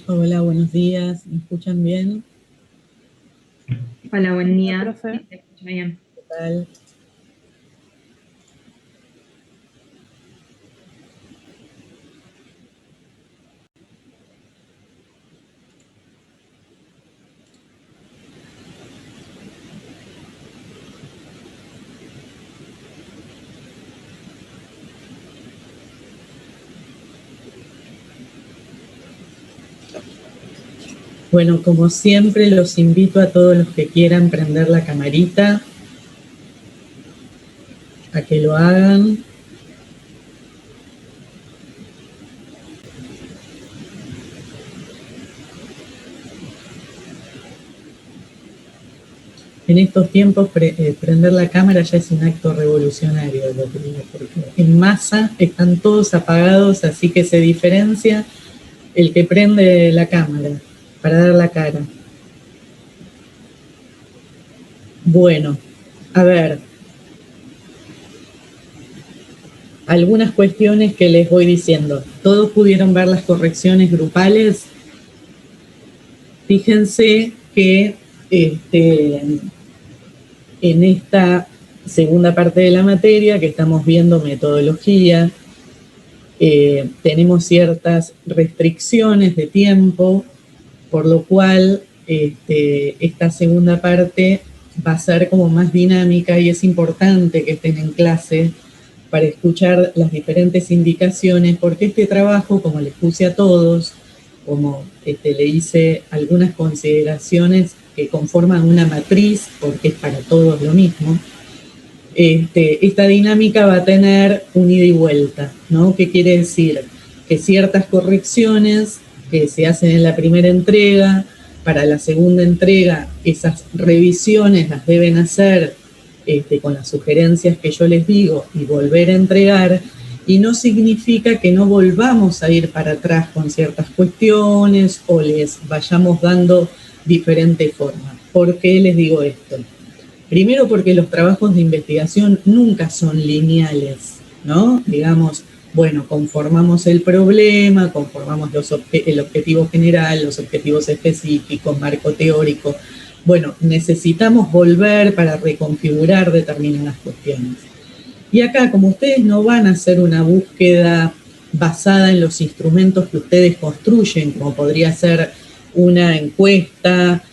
Hola, buenos días. ¿Me escuchan bien? Hola, buen Hola, día. profe. Sí, se escucha bien. ¿Qué tal? Bueno, como siempre, los invito a todos los que quieran prender la camarita a que lo hagan. En estos tiempos, prender la cámara ya es un acto revolucionario, lo que digo, porque en masa están todos apagados, así que se diferencia el que prende la cámara para dar la cara. Bueno, a ver, algunas cuestiones que les voy diciendo. ¿Todos pudieron ver las correcciones grupales? Fíjense que en esta segunda parte de la materia, que estamos viendo metodología, tenemos ciertas restricciones de tiempo, por lo cual esta segunda parte va a ser como más dinámica y es importante que estén en clase para escuchar las diferentes indicaciones, porque este trabajo, como les puse a todos, como le hice algunas consideraciones que conforman una matriz, porque es para todos lo mismo, esta dinámica va a tener un ida y vuelta, ¿no? ¿Qué quiere decir? Que ciertas correcciones que se hacen en la primera entrega, para la segunda entrega, esas revisiones las deben hacer con las sugerencias que yo les digo y volver a entregar, y no significa que no volvamos a ir para atrás con ciertas cuestiones o les vayamos dando diferentes formas. ¿Por qué les digo esto? Primero porque los trabajos de investigación nunca son lineales, ¿no? Digamos, bueno, conformamos el problema, conformamos el objetivo general, los objetivos específicos, marco teórico. Bueno, necesitamos volver para reconfigurar determinadas cuestiones. Y acá, como ustedes no van a hacer una búsqueda basada en los instrumentos que ustedes construyen, como podría ser una encuesta,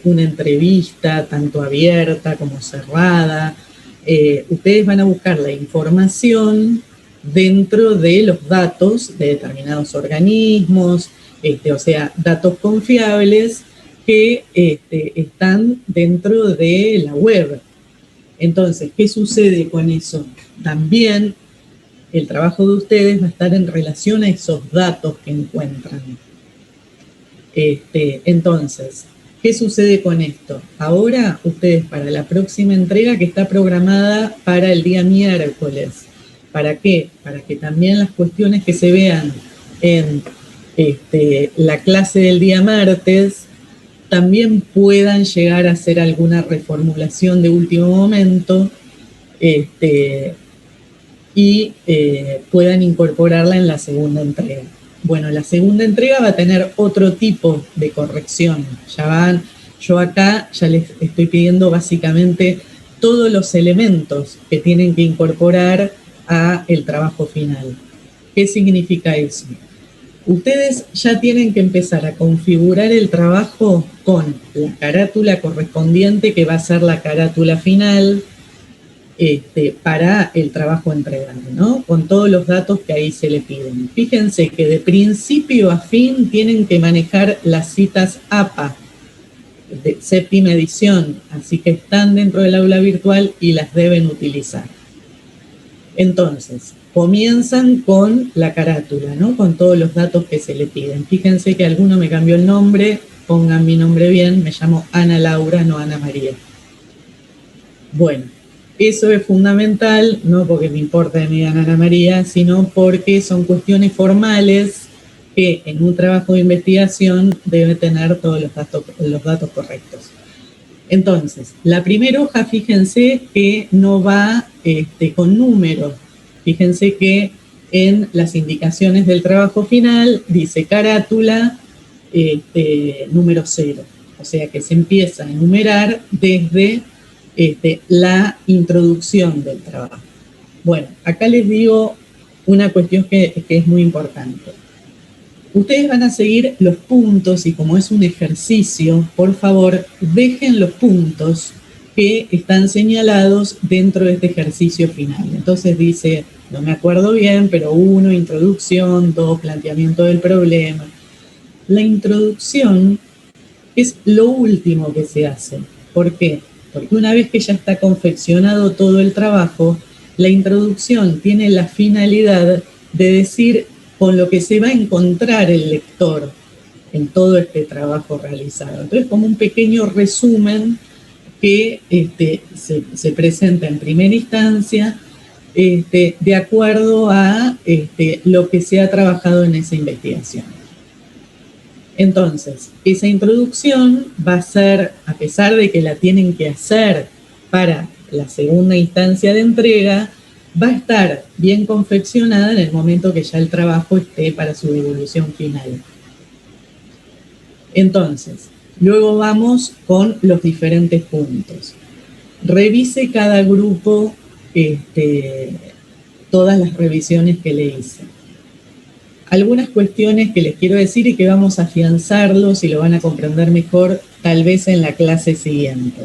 una entrevista, tanto abierta como cerrada, ustedes van a buscar la información dentro de los datos de determinados organismos, o sea, datos confiables que están dentro de la web. Entonces, ¿qué sucede con eso? También el trabajo de ustedes va a estar en relación a esos datos que encuentran. Entonces, ¿qué sucede con esto? Ahora ustedes para la próxima entrega, que está programada para el día miércoles. ¿Para qué? Para que también las cuestiones que se vean en la clase del día martes también puedan llegar a hacer alguna reformulación de último momento y puedan incorporarla en la segunda entrega. Bueno, la segunda entrega va a tener otro tipo de corrección. Yo acá ya les estoy pidiendo básicamente todos los elementos que tienen que incorporar a el trabajo final. ¿Qué significa eso? Ustedes ya tienen que empezar a configurar el trabajo con la carátula correspondiente, que va a ser la carátula final, para el trabajo entregado, ¿no? Con todos los datos que ahí se le piden. Fíjense que de principio a fin tienen que manejar las citas APA de séptima edición, así que están dentro del aula virtual y las deben utilizar. Entonces, comienzan con la carátula, ¿no? Con todos los datos que se le piden. Fíjense que alguno me cambió el nombre, pongan mi nombre bien, me llamo Ana Laura, no Ana María. Bueno, eso es fundamental, no porque me importa que me digan Ana María, sino porque son cuestiones formales que en un trabajo de investigación debe tener todos los datos correctos. Entonces, la primera hoja, fíjense que no va con números. Fíjense que en las indicaciones del trabajo final dice carátula número cero. O sea que se empieza a enumerar desde la introducción del trabajo. Bueno, acá les digo una cuestión que es muy importante. Ustedes van a seguir los puntos y como es un ejercicio, por favor, dejen los puntos que están señalados dentro de este ejercicio final. Entonces dice, no me acuerdo bien, pero 1, introducción, 2, planteamiento del problema. La introducción es lo último que se hace. ¿Por qué? Porque una vez que ya está confeccionado todo el trabajo, la introducción tiene la finalidad de decir con lo que se va a encontrar el lector en todo este trabajo realizado. Entonces, como un pequeño resumen que se presenta en primera instancia de acuerdo a lo que se ha trabajado en esa investigación. Entonces, esa introducción va a ser, a pesar de que la tienen que hacer para la segunda instancia de entrega, va a estar bien confeccionada en el momento que ya el trabajo esté para su devolución final. Entonces, luego vamos con los diferentes puntos. Revise cada grupo todas las revisiones que le hice. Algunas cuestiones que les quiero decir y que vamos a afianzarlos y lo van a comprender mejor tal vez en la clase siguiente.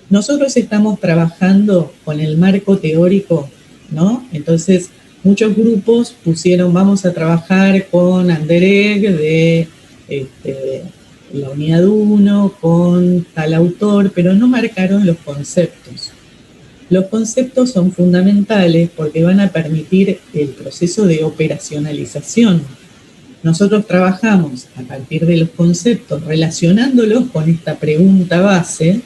Nosotros estamos trabajando con el marco teórico, ¿no? Entonces, muchos grupos pusieron, vamos a trabajar con Anderegg de la unidad 1, con tal autor, pero no marcaron los conceptos. Los conceptos son fundamentales porque van a permitir el proceso de operacionalización. Nosotros trabajamos a partir de los conceptos relacionándolos con esta pregunta base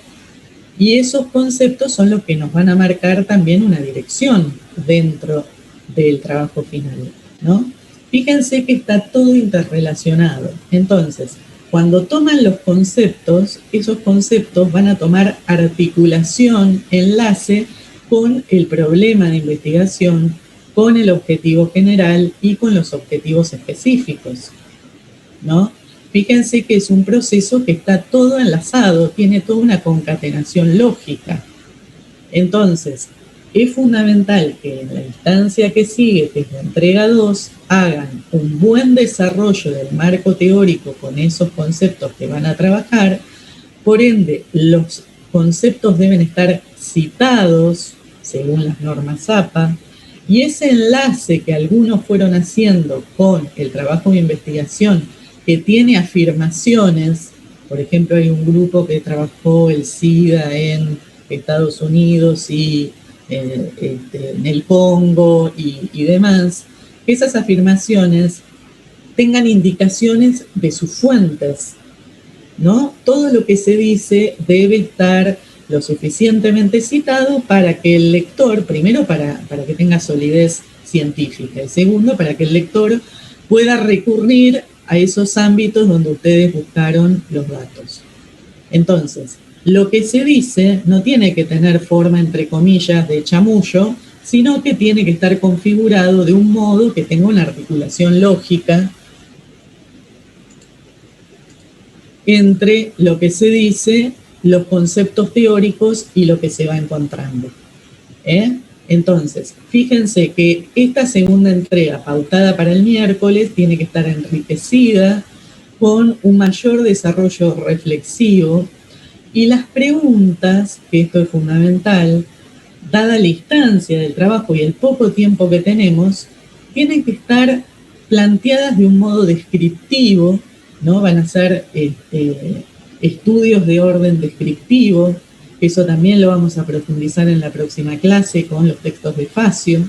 y esos conceptos son los que nos van a marcar también una dirección dentro del trabajo final, ¿no? Fíjense que está todo interrelacionado. Entonces, cuando toman los conceptos, esos conceptos van a tomar articulación, enlace con el problema de investigación, con el objetivo general y con los objetivos específicos, ¿no? Fíjense que es un proceso que está todo enlazado, tiene toda una concatenación lógica. Entonces, es fundamental que en la instancia que sigue, que es la entrega 2, hagan un buen desarrollo del marco teórico con esos conceptos que van a trabajar. Por ende, los conceptos deben estar citados según las normas APA, y ese enlace que algunos fueron haciendo con el trabajo de investigación que tiene afirmaciones, por ejemplo, hay un grupo que trabajó el SIDA en Estados Unidos y en el Congo y demás, que esas afirmaciones tengan indicaciones de sus fuentes, ¿no? Todo lo que se dice debe estar lo suficientemente citado para que el lector, primero para que tenga solidez científica, y segundo, para que el lector pueda recurrir a esos ámbitos donde ustedes buscaron los datos. Entonces, lo que se dice no tiene que tener forma, entre comillas, de chamullo, sino que tiene que estar configurado de un modo que tenga una articulación lógica entre lo que se dice, los conceptos teóricos y lo que se va encontrando. Entonces, fíjense que esta segunda entrega pautada para el miércoles tiene que estar enriquecida con un mayor desarrollo reflexivo y las preguntas, que esto es fundamental, dada la instancia del trabajo y el poco tiempo que tenemos, tienen que estar planteadas de un modo descriptivo, ¿no? Van a ser estudios de orden descriptivo, eso también lo vamos a profundizar en la próxima clase con los textos de Facio,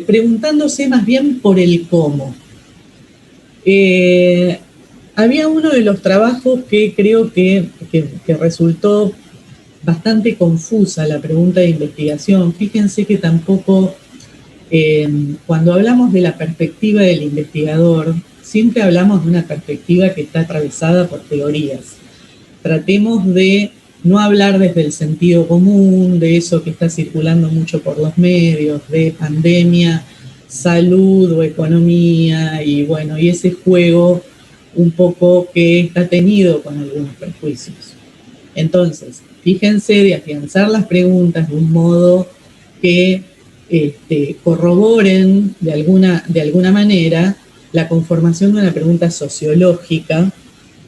preguntándose más bien por el cómo. Había uno de los trabajos que creo que resultó bastante confusa la pregunta de investigación. Fíjense que tampoco, cuando hablamos de la perspectiva del investigador, siempre hablamos de una perspectiva que está atravesada por teorías. Tratemos de no hablar desde el sentido común, de eso que está circulando mucho por los medios, de pandemia salud o economía, y bueno, y ese juego un poco que está tenido con algunos prejuicios. Entonces, fíjense de afianzar las preguntas de un modo que corroboren de alguna manera la conformación de una pregunta sociológica,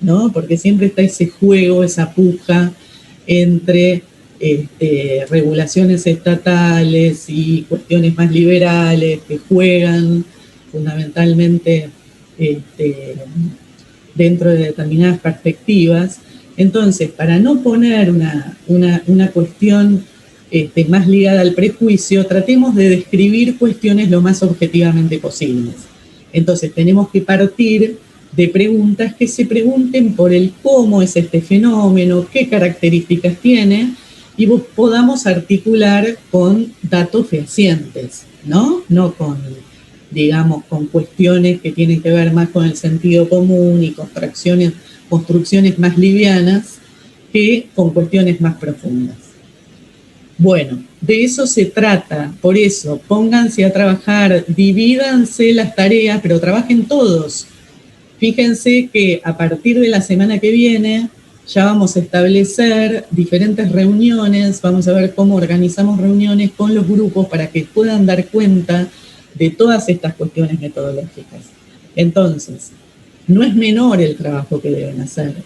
¿no? Porque siempre está ese juego, esa puja entre regulaciones estatales y cuestiones más liberales que juegan fundamentalmente dentro de determinadas perspectivas. Entonces, para no poner una cuestión más ligada al prejuicio, tratemos de describir cuestiones lo más objetivamente posibles. Entonces, tenemos que partir de preguntas que se pregunten por el cómo es este fenómeno, qué características tiene, y podamos articular con datos fehacientes, ¿no? No con, digamos, con cuestiones que tienen que ver más con el sentido común y construcciones más livianas que con cuestiones más profundas. Bueno, de eso se trata. Por eso, pónganse a trabajar, divídanse las tareas, pero trabajen todos. Fíjense que a partir de la semana que viene ya vamos a establecer diferentes reuniones, vamos a ver cómo organizamos reuniones con los grupos para que puedan dar cuenta de todas estas cuestiones metodológicas. Entonces, no es menor el trabajo que deben hacer.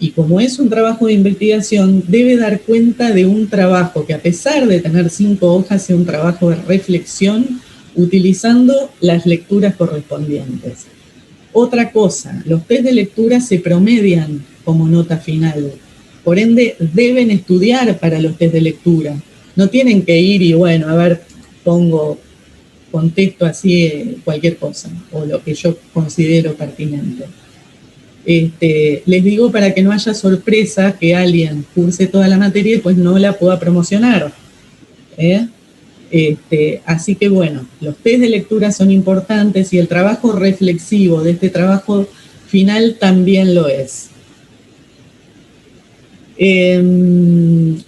Y como es un trabajo de investigación, debe dar cuenta de un trabajo que, a pesar de tener 5 hojas, sea un trabajo de reflexión utilizando las lecturas correspondientes. Otra cosa, los test de lectura se promedian como nota final. Por ende, deben estudiar para los test de lectura. No tienen que ir y, bueno, a ver, contesto así cualquier cosa, o lo que yo considero pertinente. Les digo para que no haya sorpresa que alguien curse toda la materia y después no la pueda promocionar. Así que bueno, los test de lectura son importantes y el trabajo reflexivo de este trabajo final también lo es.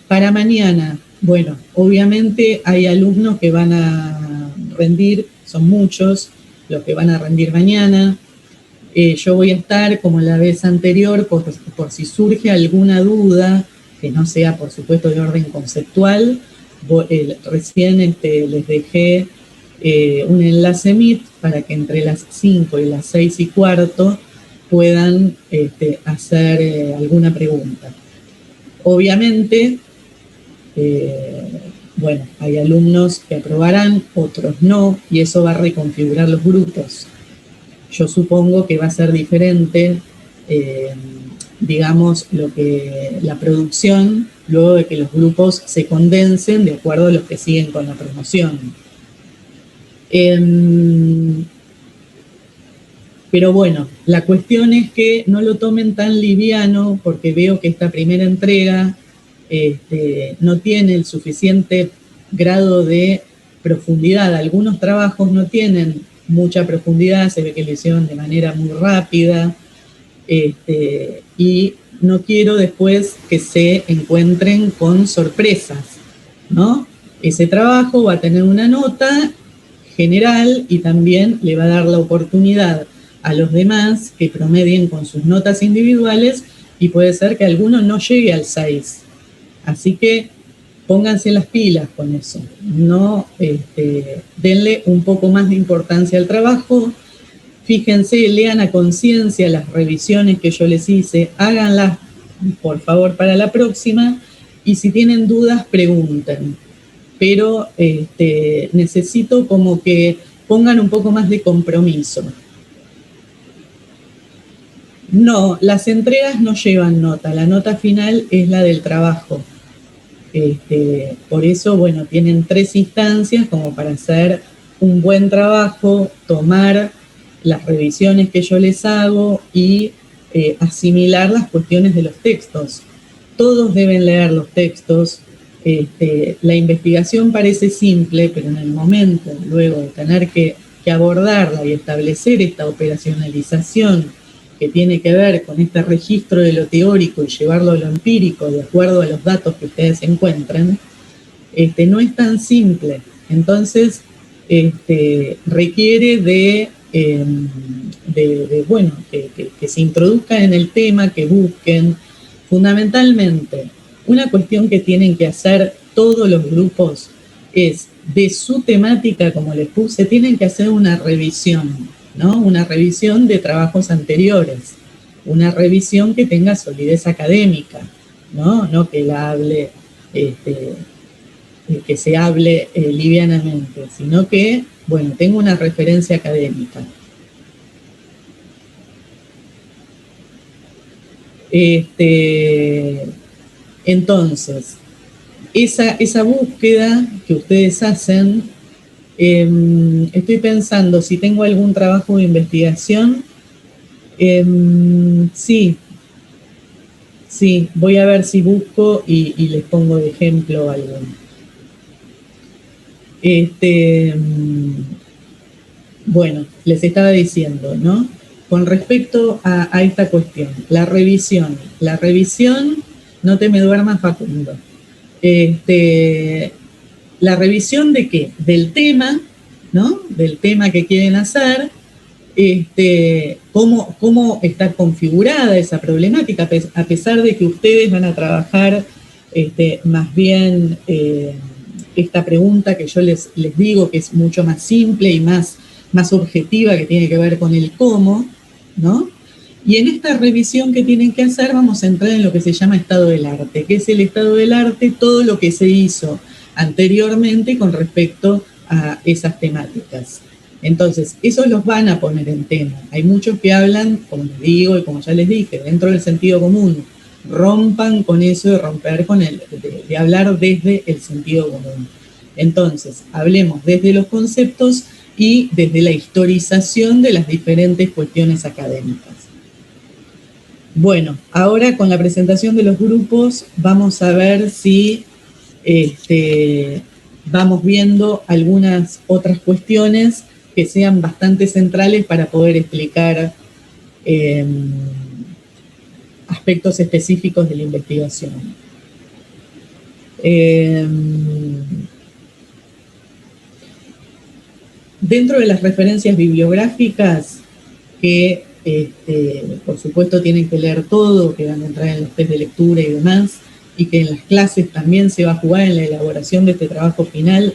Para mañana, bueno, obviamente hay alumnos que van a rendir, son muchos los que van a rendir mañana. Yo voy a estar, como la vez anterior, por si surge alguna duda, que no sea, por supuesto, de orden conceptual. Recién les dejé un enlace Meet para que entre las 5 y las 6:15 puedan hacer alguna pregunta. Obviamente, bueno, hay alumnos que aprobarán, otros no, y eso va a reconfigurar los grupos. Yo supongo que va a ser diferente, digamos, la producción, luego de que los grupos se condensen de acuerdo a los que siguen con la promoción. Pero bueno, la cuestión es que no lo tomen tan liviano, porque veo que esta primera entrega no tiene el suficiente grado de profundidad. Algunos trabajos no tienen mucha profundidad, se ve que lo hicieron de manera muy rápida, y no quiero después que se encuentren con sorpresas, ¿no? Ese trabajo va a tener una nota general y también le va a dar la oportunidad a los demás que promedien con sus notas individuales, y puede ser que alguno no llegue al 6. Así que pónganse las pilas con eso. No, denle un poco más de importancia al trabajo. Fíjense, lean a conciencia las revisiones que yo les hice, háganlas, por favor, para la próxima, y si tienen dudas, pregunten. Pero necesito como que pongan un poco más de compromiso. No, las entregas no llevan nota, la nota final es la del trabajo. Por eso, bueno, tienen 3 instancias como para hacer un buen trabajo, tomar las revisiones que yo les hago y asimilar las cuestiones de los textos. Todos deben leer los textos. La investigación parece simple, pero en el momento, luego de tener que abordarla y establecer esta operacionalización que tiene que ver con este registro de lo teórico y llevarlo a lo empírico de acuerdo a los datos que ustedes encuentren, no es tan simple. Entonces, requiere bueno, que se introduzcan en el tema, que busquen. Fundamentalmente, una cuestión que tienen que hacer todos los grupos es, de su temática, como les puse, tienen que hacer una revisión, ¿no? Una revisión de trabajos anteriores, una revisión que tenga solidez académica, ¿no? No que la hable, que se hable livianamente, sino que, bueno, tenga una referencia académica. Entonces, esa búsqueda que ustedes hacen, estoy pensando si tengo algún trabajo de investigación. Sí, voy a ver si busco y les pongo de ejemplo algo. Bueno, les estaba diciendo, ¿no? Con respecto a esta cuestión, la revisión, no te me duermas, Facundo. La revisión de qué? Del tema, ¿no? Del tema que quieren hacer, cómo está configurada esa problemática, a pesar de que ustedes van a trabajar más bien esta pregunta que yo les digo que es mucho más simple y más objetiva, que tiene que ver con el cómo, ¿no? Y en esta revisión que tienen que hacer vamos a entrar en lo que se llama estado del arte, que es el estado del arte, todo lo que se hizo anteriormente con respecto a esas temáticas. Entonces, esos los van a poner en tema. Hay muchos que hablan, como les digo y como ya les dije, dentro del sentido común. Rompan con eso de romper con de hablar desde el sentido común. Entonces, hablemos desde los conceptos y desde la historización de las diferentes cuestiones académicas. Bueno, ahora con la presentación de los grupos vamos a ver si vamos viendo algunas otras cuestiones que sean bastante centrales para poder explicar aspectos específicos de la investigación. Dentro de las referencias bibliográficas, que por supuesto tienen que leer todo, que van a entrar en los test de lectura y demás, y que en las clases también se va a jugar en la elaboración de este trabajo final,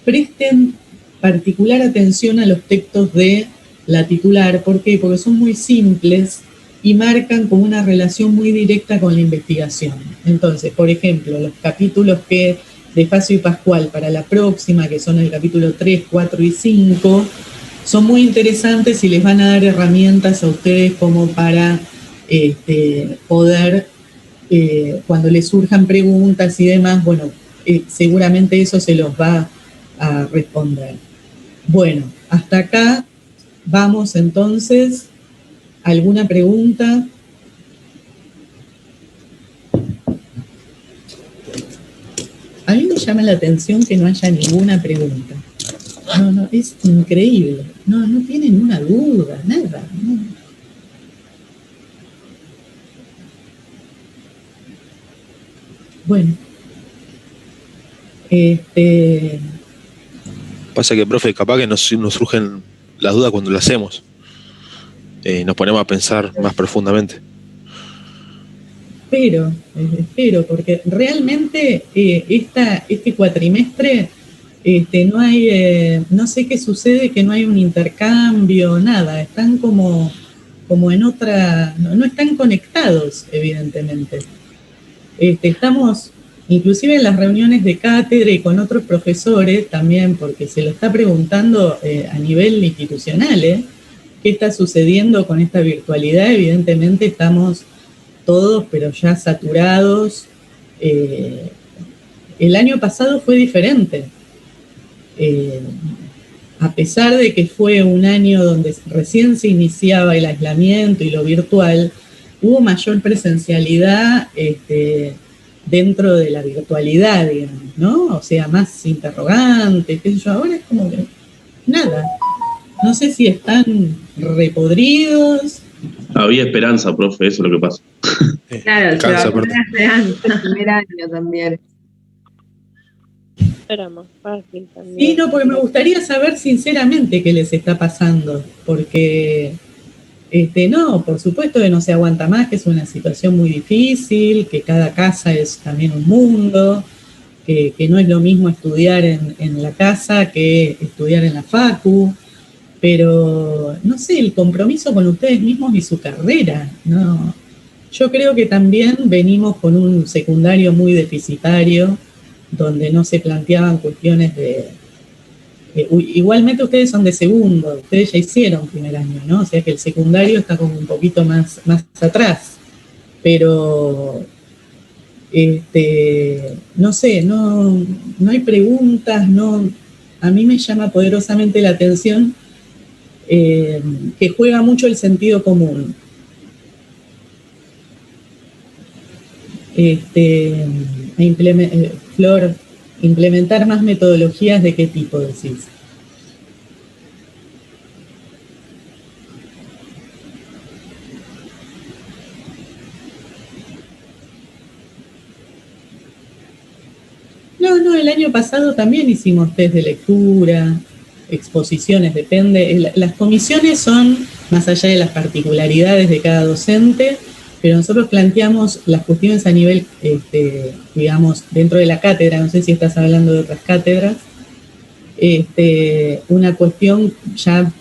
presten particular atención a los textos de la titular. ¿Por qué? Porque son muy simples y marcan como una relación muy directa con la investigación. Entonces, por ejemplo, los capítulos de Facio y Pascual para la próxima, que son el capítulo 3, 4 y 5, son muy interesantes y les van a dar herramientas a ustedes como para poder, cuando les surjan preguntas y demás, bueno, seguramente eso se los va a responder. Bueno, hasta acá vamos entonces. ¿Alguna pregunta? A mí me llama la atención que no haya ninguna pregunta. No, es increíble. No tienen una duda, nada. No. Bueno. Pasa que, profe, capaz que nos surgen las dudas cuando lo hacemos. Nos ponemos a pensar más profundamente. Espero, porque realmente este cuatrimestre no hay, no sé qué sucede, que no hay un intercambio, nada, están como en otra, no están conectados, evidentemente. Estamos, inclusive en las reuniones de cátedra y con otros profesores también, porque se lo está preguntando a nivel institucional, ¿qué está sucediendo con esta virtualidad? Evidentemente estamos todos, pero ya saturados. El año pasado fue diferente. A pesar de que fue un año donde recién se iniciaba el aislamiento y lo virtual, hubo mayor presencialidad dentro de la virtualidad, digamos, ¿no? O sea, más interrogantes, qué sé yo. Ahora es como que nada. No sé si están repodridos. Había esperanza, profe, eso es lo que pasa. Claro, se va a poner esperanza el primer año también. Era más fácil también. Sí, no, porque me gustaría saber sinceramente qué les está pasando, porque no, por supuesto que no se aguanta más, que es una situación muy difícil, que cada casa es también un mundo, que no es lo mismo estudiar en la casa que estudiar en la facu, pero no sé, el compromiso con ustedes mismos y su carrera, ¿no? Yo creo que también venimos con un secundario muy deficitario, donde no se planteaban cuestiones de... igualmente ustedes son de segundo, ustedes ya hicieron primer año, ¿no? O sea que el secundario está como un poquito más atrás, pero no sé, no hay preguntas, no, a mí me llama poderosamente la atención que juega mucho el sentido común. Flor, implementar más metodologías, ¿de qué tipo decís? No, el año pasado también hicimos test de lectura, exposiciones, depende. Las comisiones son más allá de las particularidades de cada docente, pero nosotros planteamos las cuestiones a nivel, digamos, dentro de la cátedra, no sé si estás hablando de otras cátedras, una cuestión ya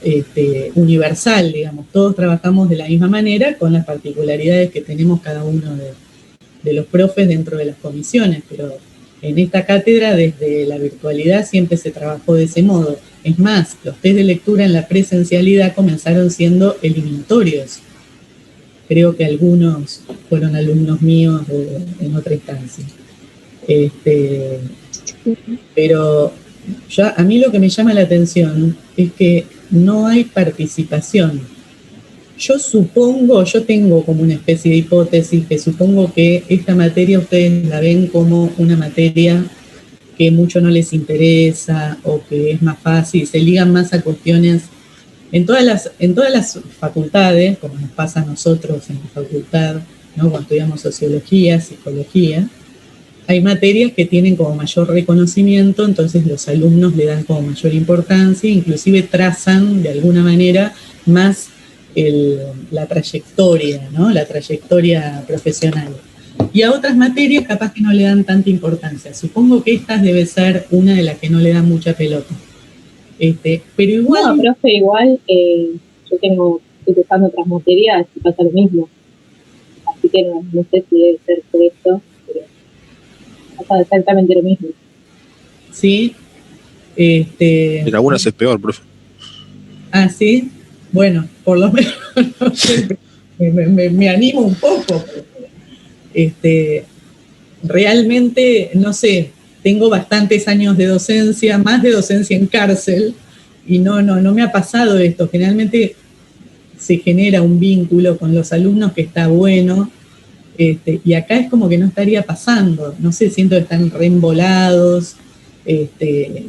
universal, digamos, todos trabajamos de la misma manera con las particularidades que tenemos cada uno de los profes dentro de las comisiones, pero en esta cátedra desde la virtualidad siempre se trabajó de ese modo. Es más, los test de lectura en la presencialidad comenzaron siendo eliminatorios. Creo que algunos fueron alumnos míos en otra instancia. Pero a mí lo que me llama la atención es que no hay participación. Yo tengo como una especie de hipótesis que supongo que esta materia ustedes la ven como una materia que mucho no les interesa o que es más fácil, se ligan más a cuestiones en todas las facultades, como nos pasa a nosotros en la facultad, ¿no? Cuando estudiamos sociología, psicología, hay materias que tienen como mayor reconocimiento, entonces los alumnos le dan como mayor importancia, inclusive trazan de alguna manera más la trayectoria, ¿no? La trayectoria profesional. Y a otras materias capaz que no le dan tanta importancia. Supongo que esta debe ser una de las que no le dan mucha pelota. Pero igual... No, profe, igual yo estoy usando otras materias y pasa lo mismo. Así que no sé si debe ser por esto, pero pasa exactamente lo mismo. Sí. En algunas es peor, profe. Ah, sí. Bueno, por lo menos no sé, me animo un poco. Realmente, no sé, tengo bastantes años de docencia, más de docencia en cárcel, y no me ha pasado esto. Generalmente se genera un vínculo con los alumnos que está bueno, y acá es como que no estaría pasando. No sé, siento que están reembolados, qué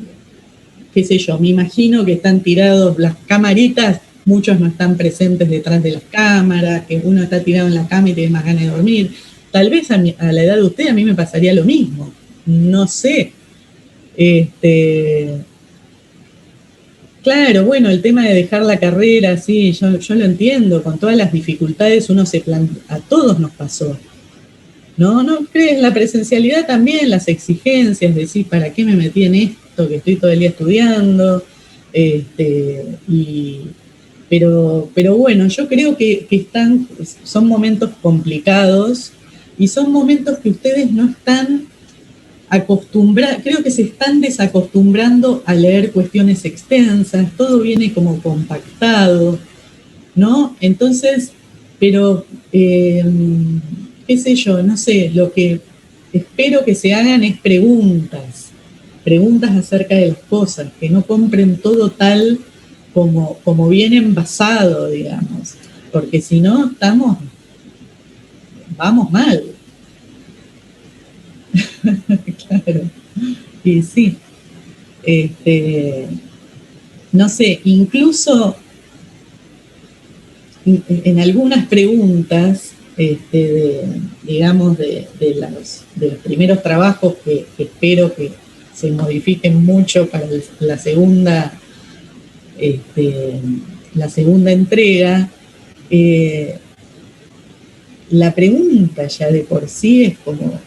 sé yo, me imagino que están tirados las camaritas, muchos no están presentes detrás de las cámaras, que uno está tirado en la cama y tiene más ganas de dormir. Tal vez a la edad de usted a mí me pasaría lo mismo, no sé. Claro, bueno, el tema de dejar la carrera, sí, yo lo entiendo, con todas las dificultades a todos nos pasó. ¿No crees? La presencialidad también, las exigencias, decir, ¿para qué me metí en esto que estoy todo el día estudiando? Pero bueno, yo creo que son momentos complicados y son momentos que ustedes no están acostumbrados, creo que se están desacostumbrando a leer cuestiones extensas, todo viene como compactado, ¿no? Entonces, pero, qué sé yo, no sé, lo que espero que se hagan es preguntas acerca de las cosas, que no compren todo tal como viene envasado, digamos, porque si no, vamos mal. Claro, y sí, no sé, incluso en algunas preguntas, digamos, de los primeros trabajos que espero que se modifiquen mucho para la segunda entrega, la pregunta ya de por sí es como,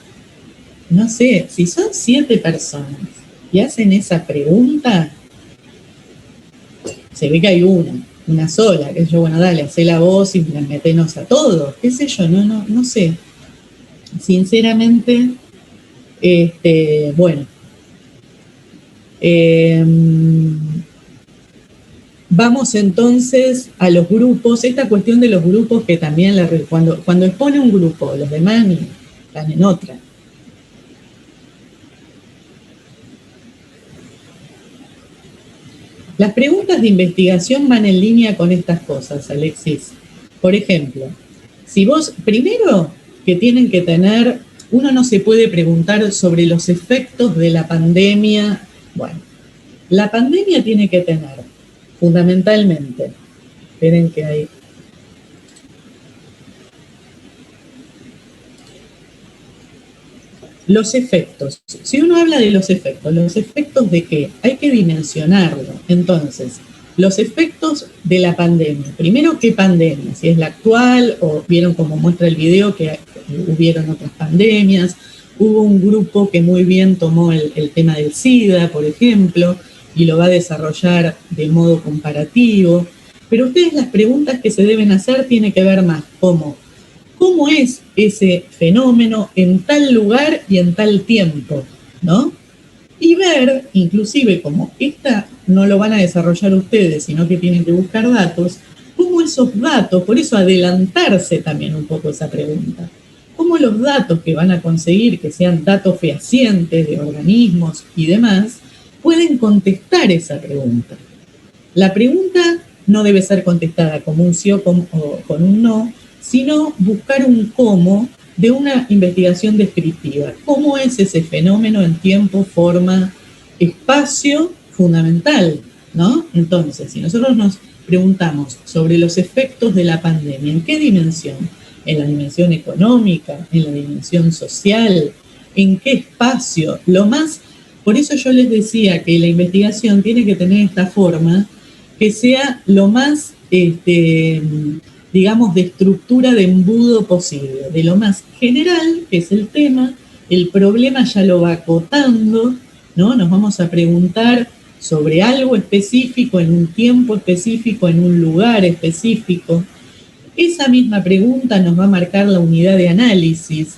no sé, si son 7 personas y hacen esa pregunta, se ve que hay una sola, que yo, bueno, dale, hacé la voz y metenos a todos, qué sé yo, no sé. Sinceramente, bueno. Vamos entonces a los grupos, esta cuestión de los grupos que también, cuando expone un grupo, los demás están en otra. Las preguntas de investigación van en línea con estas cosas, Alexis. Por ejemplo, si vos, primero que tienen que tener, uno no se puede preguntar sobre los efectos de la pandemia. Bueno, la pandemia tiene que tener, fundamentalmente, esperen que hay... Los efectos. Si uno habla de los efectos de qué? Hay que dimensionarlo. Entonces, los efectos de la pandemia. Primero, ¿qué pandemia? Si es la actual, o vieron como muestra el video que hubieron otras pandemias. Hubo un grupo que muy bien tomó el tema del SIDA, por ejemplo, y lo va a desarrollar de modo comparativo. Pero ustedes, las preguntas que se deben hacer tienen que ver más como ¿cómo es ese fenómeno en tal lugar y en tal tiempo? ¿No? Y ver, inclusive como esta no lo van a desarrollar ustedes, sino que tienen que buscar datos, cómo esos datos, por eso adelantarse también un poco esa pregunta, cómo los datos que van a conseguir, que sean datos fehacientes de organismos y demás, pueden contestar esa pregunta. La pregunta no debe ser contestada como un sí o con un no, sino buscar un cómo de una investigación descriptiva. ¿Cómo es ese fenómeno en tiempo, forma, espacio fundamental? ¿No? Entonces, si nosotros nos preguntamos sobre los efectos de la pandemia, ¿en qué dimensión? ¿En la dimensión económica? ¿En la dimensión social? ¿En qué espacio? Por eso yo les decía que la investigación tiene que tener esta forma que sea lo más digamos, de estructura de embudo posible, de lo más general, que es el tema, el problema ya lo va acotando, ¿no? Nos vamos a preguntar sobre algo específico, en un tiempo específico, en un lugar específico. Esa misma pregunta nos va a marcar la unidad de análisis.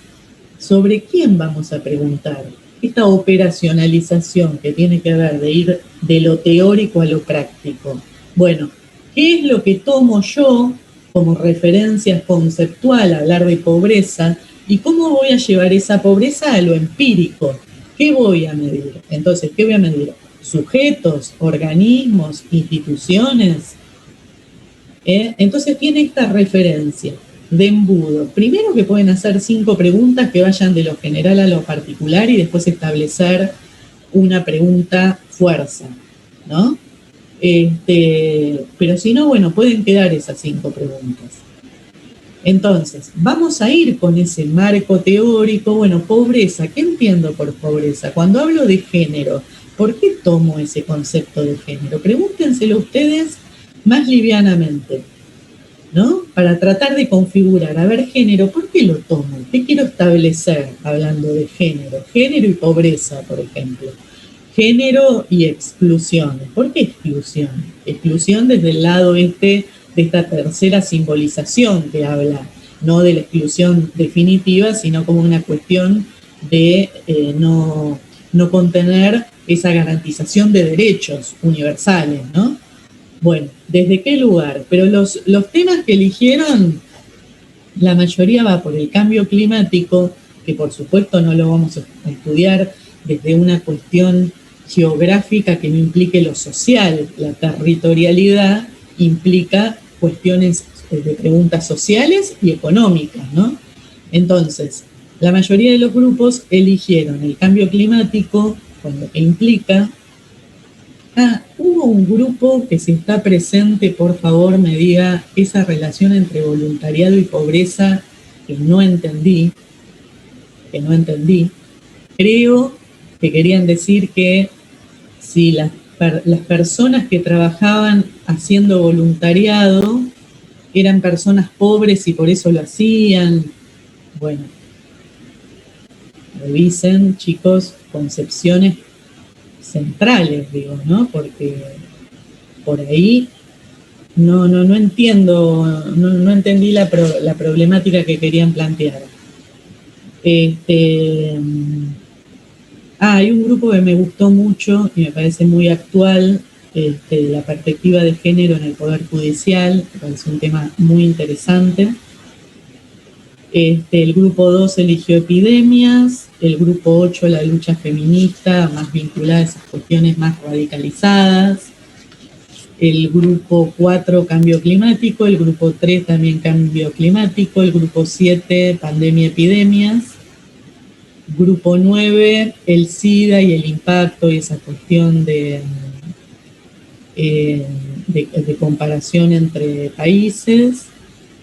¿Sobre quién vamos a preguntar? Esta operacionalización que tiene que ver de ir de lo teórico a lo práctico. Bueno, ¿qué es lo que tomo yo como referencia conceptual a hablar de pobreza y cómo voy a llevar esa pobreza a lo empírico? ¿Qué voy a medir? Entonces, ¿qué voy a medir? ¿Sujetos, organismos, instituciones? Entonces tiene esta referencia de embudo. Primero que pueden hacer 5 preguntas que vayan de lo general a lo particular y después establecer una pregunta fuerza, ¿no? Pero si no, bueno, pueden quedar esas 5 preguntas. Entonces, vamos a ir con ese marco teórico. Bueno, pobreza, ¿qué entiendo por pobreza? Cuando hablo de género, ¿por qué tomo ese concepto de género? Pregúntenselo ustedes más livianamente, ¿no? Para tratar de configurar, a ver, género, ¿por qué lo tomo? ¿Qué quiero establecer hablando de género? Género y pobreza, por ejemplo. Género y exclusión. ¿Por qué exclusión? Exclusión desde el lado de esta tercera simbolización que habla, no de la exclusión definitiva, sino como una cuestión de no contener esa garantización de derechos universales, ¿no? Bueno, ¿desde qué lugar? Pero los temas que eligieron, la mayoría va por el cambio climático, que por supuesto no lo vamos a estudiar desde una cuestión geográfica que no implique lo social. La territorialidad implica cuestiones de preguntas sociales y económicas, ¿no? Entonces, la mayoría de los grupos eligieron el cambio climático con lo que implica. Hubo un grupo que, si está presente, por favor me diga esa relación entre voluntariado y pobreza que no entendí. Creo que querían decir que si las personas que trabajaban haciendo voluntariado eran personas pobres y por eso lo hacían. Bueno, revisen, chicos, concepciones centrales, digo, ¿no? Porque por ahí no entiendo, no entendí la problemática que querían plantear. Hay un grupo que me gustó mucho y me parece muy actual, la perspectiva de género en el Poder Judicial, me parece un tema muy interesante. El grupo 2 eligió epidemias, el grupo 8 la lucha feminista, más vinculada a esas cuestiones más radicalizadas, el grupo 4 cambio climático, el grupo 3 también cambio climático, el grupo 7 pandemia epidemias, grupo 9 el SIDA y el impacto y esa cuestión de comparación entre países,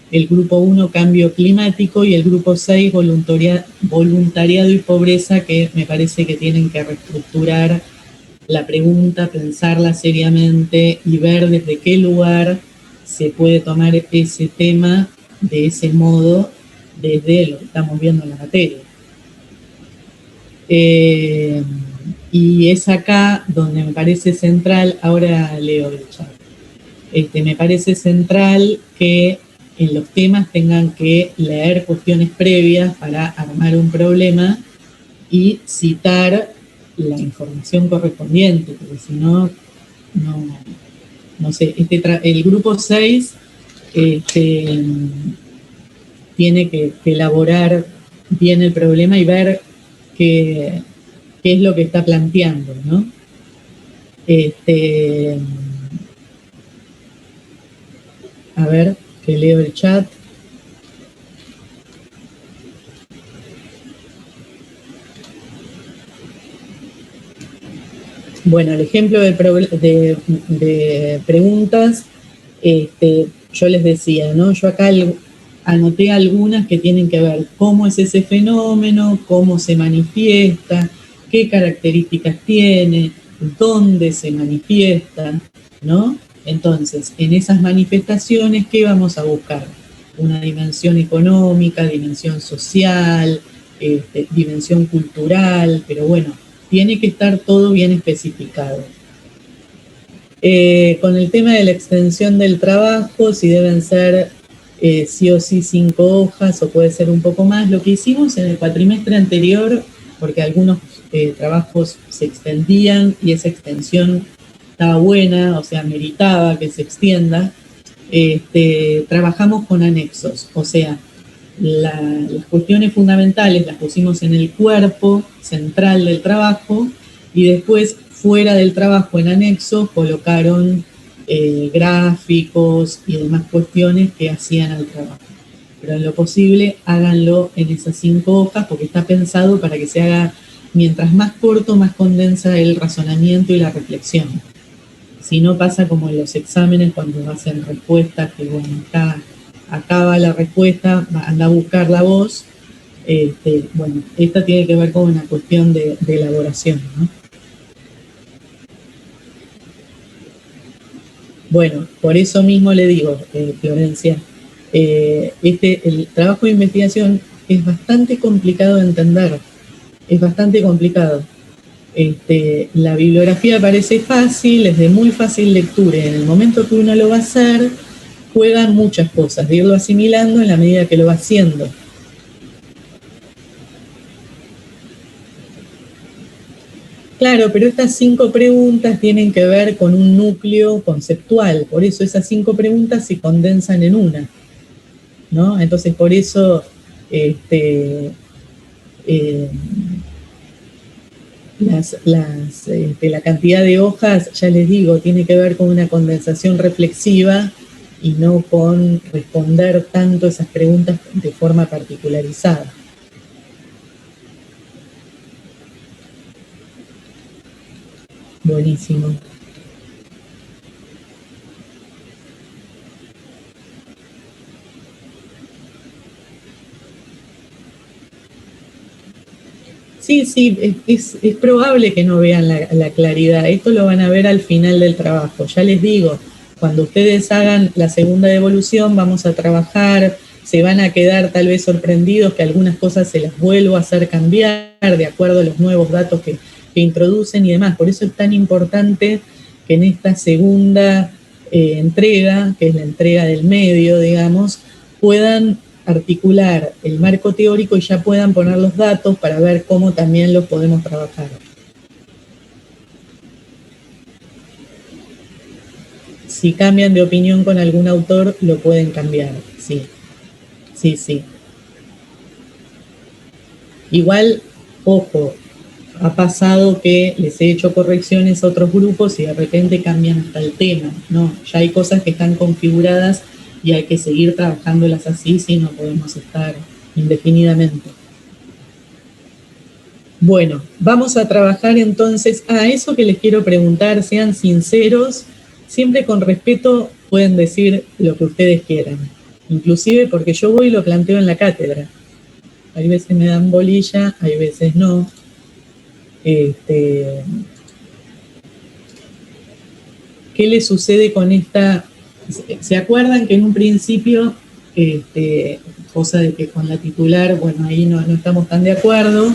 el grupo 1 cambio climático y el grupo 6 voluntariado y pobreza, que me parece que tienen que reestructurar la pregunta, pensarla seriamente y ver desde qué lugar se puede tomar ese tema de ese modo desde lo que estamos viendo en la materia. Y es acá donde me parece central, ahora leo el chat, me parece central que en los temas tengan que leer cuestiones previas para armar un problema y citar la información correspondiente, porque si no, no sé, el grupo 6 tiene que elaborar bien el problema y ver qué es lo que está planteando, ¿no? A ver, que leo el chat. Bueno, el ejemplo de preguntas, yo les decía, ¿no? Yo acá anoté algunas que tienen que ver cómo es ese fenómeno, cómo se manifiesta, qué características tiene, dónde se manifiesta, ¿no? Entonces, en esas manifestaciones, ¿qué vamos a buscar? Una dimensión económica, dimensión social, dimensión cultural, pero bueno, tiene que estar todo bien especificado. Con el tema de la extensión del trabajo, si deben ser sí o sí 5 hojas o puede ser un poco más, lo que hicimos en el cuatrimestre anterior, porque algunos trabajos se extendían y esa extensión estaba buena, o sea, meritaba que se extienda, trabajamos con anexos, o sea, las cuestiones fundamentales las pusimos en el cuerpo central del trabajo y después fuera del trabajo en anexo colocaron gráficos y demás cuestiones que hacían al trabajo. Pero en lo posible háganlo en esas 5 hojas porque está pensado para que se haga mientras más corto, más condensa el razonamiento y la reflexión. Si no pasa como en los exámenes cuando hacen respuestas que bueno, acá va la respuesta, anda a buscar la voz. Bueno, esta tiene que ver con una cuestión de elaboración, ¿no? Bueno, por eso mismo le digo, Florencia, el trabajo de investigación es bastante complicado de entender, es bastante complicado. La bibliografía parece fácil, es de muy fácil lectura, y en el momento que uno lo va a hacer, juegan muchas cosas, de irlo asimilando en la medida que lo va haciendo. Claro, pero estas 5 preguntas tienen que ver con un núcleo conceptual, por eso esas 5 preguntas se condensan en una, ¿no? Entonces, por eso la cantidad de hojas, ya les digo, tiene que ver con una condensación reflexiva y no con responder tanto esas preguntas de forma particularizada. Buenísimo. Sí, es probable que no vean la claridad. Esto lo van a ver al final del trabajo. Ya les digo, cuando ustedes hagan la segunda devolución, vamos a trabajar, se van a quedar tal vez sorprendidos que algunas cosas se las vuelvo a hacer cambiar de acuerdo a los nuevos datos que introducen y demás. Por eso es tan importante que en esta segunda entrega, que es la entrega del medio, digamos, puedan articular el marco teórico y ya puedan poner los datos para ver cómo también los podemos trabajar. Si cambian de opinión con algún autor, lo pueden cambiar, sí. Sí. Igual, ojo, ha pasado que les he hecho correcciones a otros grupos y de repente cambian hasta el tema, ¿no? Ya hay cosas que están configuradas y hay que seguir trabajándolas así, si no podemos estar indefinidamente. Bueno, vamos a trabajar entonces eso que les quiero preguntar, sean sinceros, siempre con respeto pueden decir lo que ustedes quieran, inclusive porque yo voy y lo planteo en la cátedra. Hay veces me dan bolilla, hay veces no. ¿Qué le sucede con esta? ¿Se acuerdan que en un principio, cosa de que con la titular, bueno, ahí no estamos tan de acuerdo,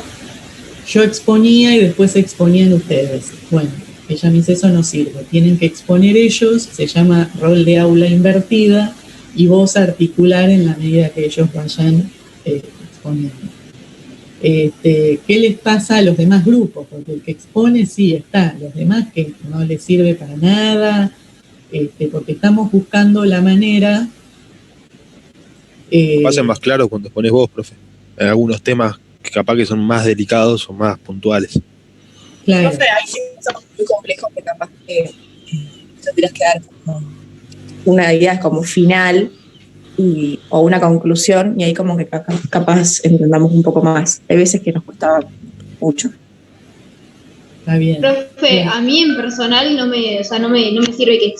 yo exponía y después exponían ustedes? Bueno, ella me dice, eso no sirve, tienen que exponer ellos, se llama rol de aula invertida, y vos articular en la medida que ellos vayan exponiendo. ¿Qué les pasa a los demás grupos? Porque el que expone sí está, los demás que no les sirve para nada, porque estamos buscando la manera... Pasen más claro cuando expones vos, profe. En algunos temas que capaz que son más delicados o más puntuales. Claro. Profe, hay temas muy complejos que capaz que tendrías que dar como una idea como final o una conclusión, y ahí como que capaz entendamos un poco más. Hay veces que nos cuesta mucho. Está bien. Profe, Bien. a mí en personal no me sirve que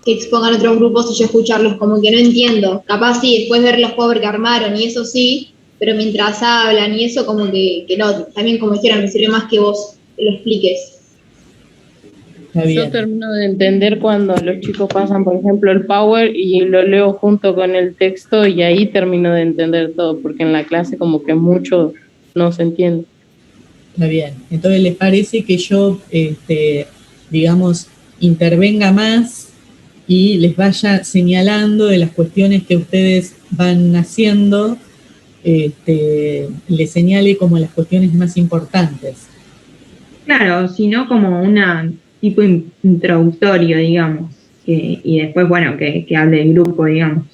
expongan otros grupos y yo escucharlos, como que no entiendo. Capaz sí, después ver los pobres que armaron y eso sí, pero mientras hablan y eso como que no. También como dijeron, me sirve más que vos lo expliques. Yo termino de entender cuando los chicos pasan, por ejemplo, el Power y lo leo junto con el texto y ahí termino de entender todo, porque en la clase como que mucho no se entiende. Está bien. Entonces, ¿les parece que yo, digamos, intervenga más y les vaya señalando de las cuestiones que ustedes van haciendo, les señale como las cuestiones más importantes? Claro, sino como una tipo introductorio, digamos, y después, bueno, que hable del grupo, digamos.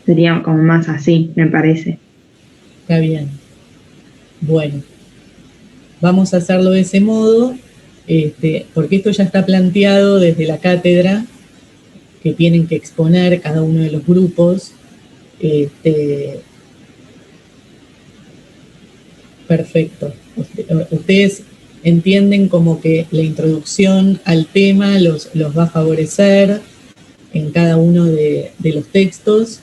Sería como más así, me parece. Está bien. Bueno, vamos a hacerlo de ese modo, porque esto ya está planteado desde la cátedra, que tienen que exponer cada uno de los grupos. Perfecto. Ustedes entienden como que la introducción al tema los va a favorecer en cada uno de los textos.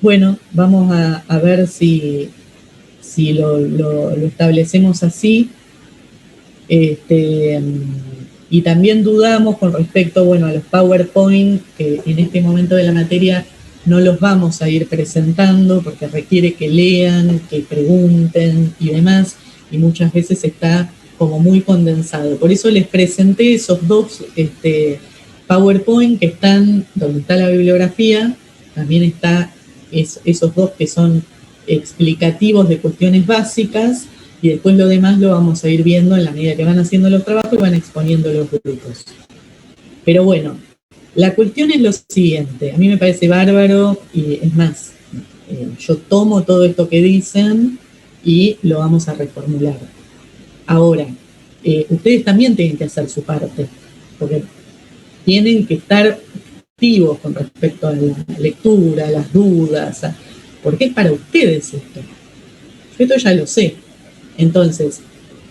Bueno, vamos a ver si lo establecemos así. Y también dudamos con respecto, bueno, a los PowerPoint, que en este momento de la materia no los vamos a ir presentando porque requiere que lean, que pregunten y demás, y muchas veces está como muy condensado. Por eso les presenté esos dos PowerPoint que están donde está la bibliografía, también está esos dos que son explicativos de cuestiones básicas, y después lo demás lo vamos a ir viendo en la medida que van haciendo los trabajos y van exponiendo los grupos. Pero bueno, la cuestión es lo siguiente, a mí me parece bárbaro, y es más, yo tomo todo esto que dicen y lo vamos a reformular. Ahora, ustedes también tienen que hacer su parte, porque tienen que estar activos con respecto a la lectura, a las dudas, porque es para ustedes esto. Yo esto ya lo sé. Entonces,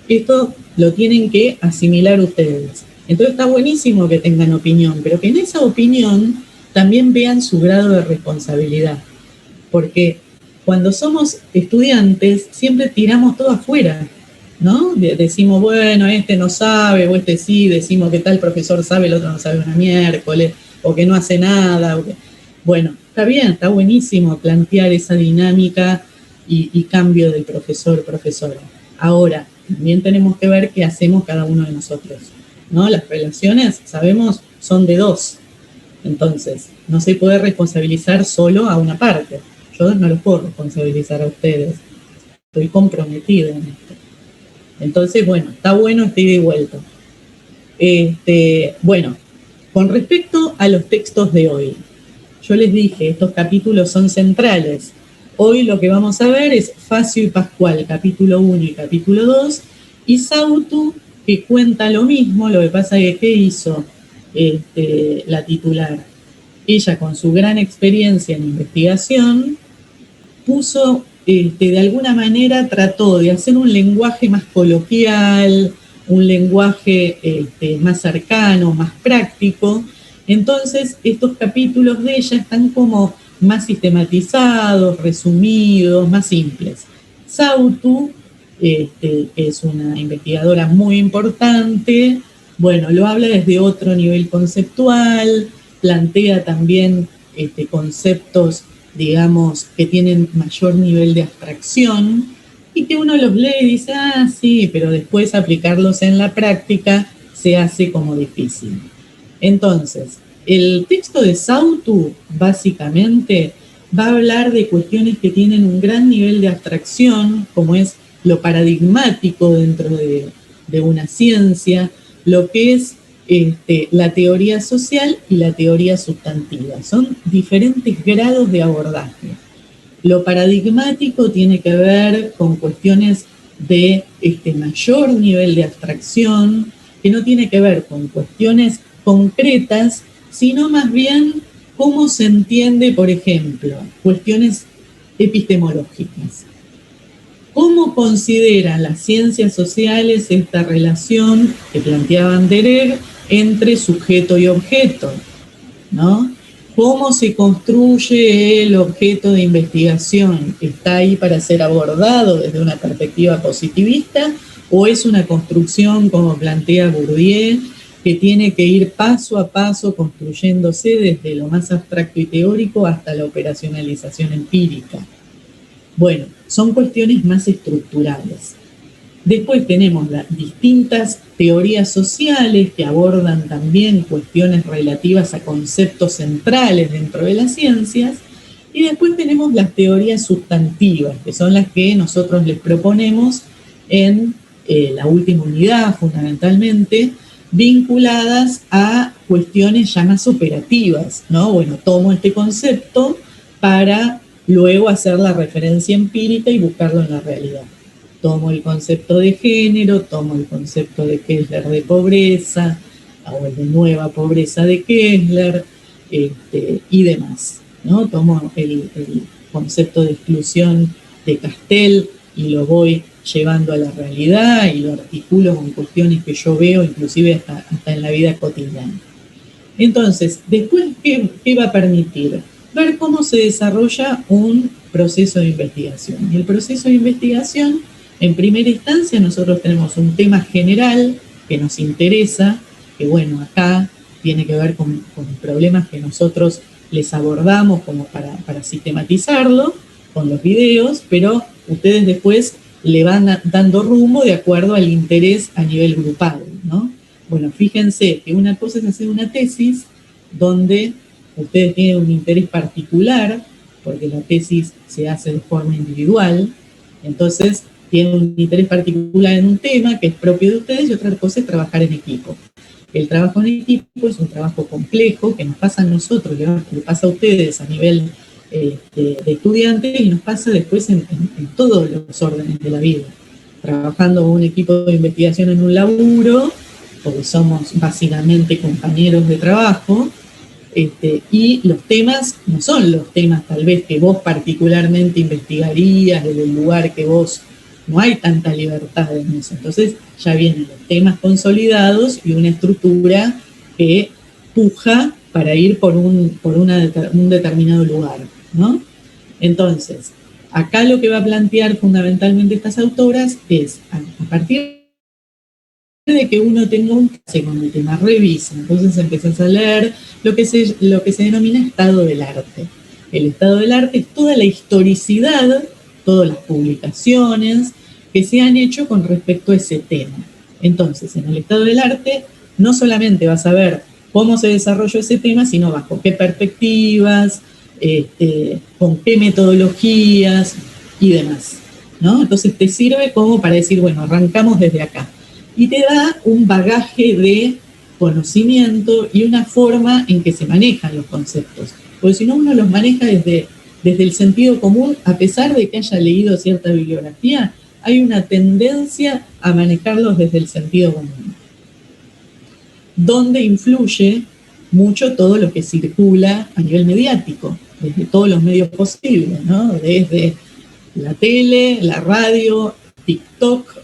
esto lo tienen que asimilar ustedes. Entonces está buenísimo que tengan opinión, pero que en esa opinión también vean su grado de responsabilidad. Porque cuando somos estudiantes siempre tiramos todo afuera. ¿no? Decimos, bueno, este no sabe, o este sí, decimos que tal profesor sabe, el otro no sabe una miércoles, o que no hace nada. Bueno, está bien, está buenísimo plantear esa dinámica y cambio del profesor-profesora. Ahora, también tenemos que ver qué hacemos cada uno de nosotros, ¿no? Las relaciones, sabemos, son de dos. Entonces, no se puede responsabilizar solo a una parte. Yo no los puedo responsabilizar a ustedes. Estoy comprometida en esto. Entonces, bueno, está bueno este ida y vuelta. Bueno, con respecto a los textos de hoy, yo les dije, estos capítulos son centrales. Hoy lo que vamos a ver es Facio y Pascual, capítulo 1 y capítulo 2, y Sautu, que cuenta lo mismo, lo que pasa es que ¿qué hizo la titular? Ella, con su gran experiencia en investigación, puso, de alguna manera, trató de hacer un lenguaje más coloquial, un lenguaje más cercano, más práctico. Entonces, estos capítulos de ella están como más sistematizados, resumidos, más simples. Sautu, que es una investigadora muy importante, bueno, lo habla desde otro nivel conceptual, plantea también conceptos, digamos, que tienen mayor nivel de abstracción y que uno los lee y dice, ah, sí, pero después aplicarlos en la práctica se hace como difícil. Entonces, el texto de Sautu, básicamente, va a hablar de cuestiones que tienen un gran nivel de abstracción, como es lo paradigmático dentro de una ciencia, lo que es la teoría social y la teoría sustantiva. Son diferentes grados de abordaje. Lo paradigmático tiene que ver con cuestiones de mayor nivel de abstracción, que no tiene que ver con cuestiones concretas, sino más bien cómo se entiende, por ejemplo, cuestiones epistemológicas. ¿Cómo consideran las ciencias sociales esta relación que planteaba Van der Eghe entre sujeto y objeto, ¿no? ¿Cómo se construye el objeto de investigación? ¿Está ahí para ser abordado desde una perspectiva positivista o es una construcción, como plantea Bourdieu, que tiene que ir paso a paso construyéndose desde lo más abstracto y teórico hasta la operacionalización empírica? Bueno, son cuestiones más estructurales. Después tenemos las distintas teorías sociales que abordan también cuestiones relativas a conceptos centrales dentro de las ciencias. Y después tenemos las teorías sustantivas, que son las que nosotros les proponemos en la última unidad, fundamentalmente, vinculadas a cuestiones ya más operativas, ¿no? Bueno, tomo este concepto para luego hacer la referencia empírica y buscarlo en la realidad. Tomo el concepto de género, tomo el concepto de Kessler de pobreza, o el de nueva pobreza de Kessler, y demás, ¿no? Tomo el concepto de exclusión de Castell y lo voy llevando a la realidad y lo articulo con cuestiones que yo veo, inclusive hasta en la vida cotidiana. Entonces, después, ¿qué va a permitir? Ver cómo se desarrolla un proceso de investigación. Y el proceso de investigación, en primera instancia, nosotros tenemos un tema general que nos interesa, que bueno, acá tiene que ver con problemas que nosotros les abordamos como para sistematizarlo con los videos, pero ustedes después le van dando rumbo de acuerdo al interés a nivel grupal, ¿no? Bueno, fíjense que una cosa es hacer una tesis donde ustedes tienen un interés particular, porque la tesis se hace de forma individual, entonces tienen un interés particular en un tema que es propio de ustedes, y otra cosa es trabajar en equipo. El trabajo en equipo es un trabajo complejo que nos pasa a nosotros, le pasa a ustedes a nivel de estudiantes y nos pasa después en todos los órdenes de la vida. Trabajando con un equipo de investigación en un laburo, porque somos básicamente compañeros de trabajo, y los temas no son los temas tal vez que vos particularmente investigarías, desde el lugar que vos, no hay tanta libertad en eso. Entonces ya vienen los temas consolidados y una estructura que puja para ir por un determinado lugar, ¿no? Entonces, acá lo que va a plantear fundamentalmente estas autoras es, a partir de que uno tenga un pase con el tema, revisa, entonces empezás a leer lo que se denomina estado del arte. El estado del arte es toda la historicidad, todas las publicaciones que se han hecho con respecto a ese tema. Entonces, en el estado del arte no solamente vas a ver cómo se desarrolló ese tema, sino bajo qué perspectivas, con qué metodologías y demás, ¿no? Entonces te sirve como para decir, bueno, arrancamos desde acá. Y te da un bagaje de conocimiento y una forma en que se manejan los conceptos. Porque si no, uno los maneja desde el sentido común, a pesar de que haya leído cierta bibliografía, hay una tendencia a manejarlos desde el sentido común, donde influye mucho todo lo que circula a nivel mediático, desde todos los medios posibles, ¿no? Desde la tele, la radio, TikTok,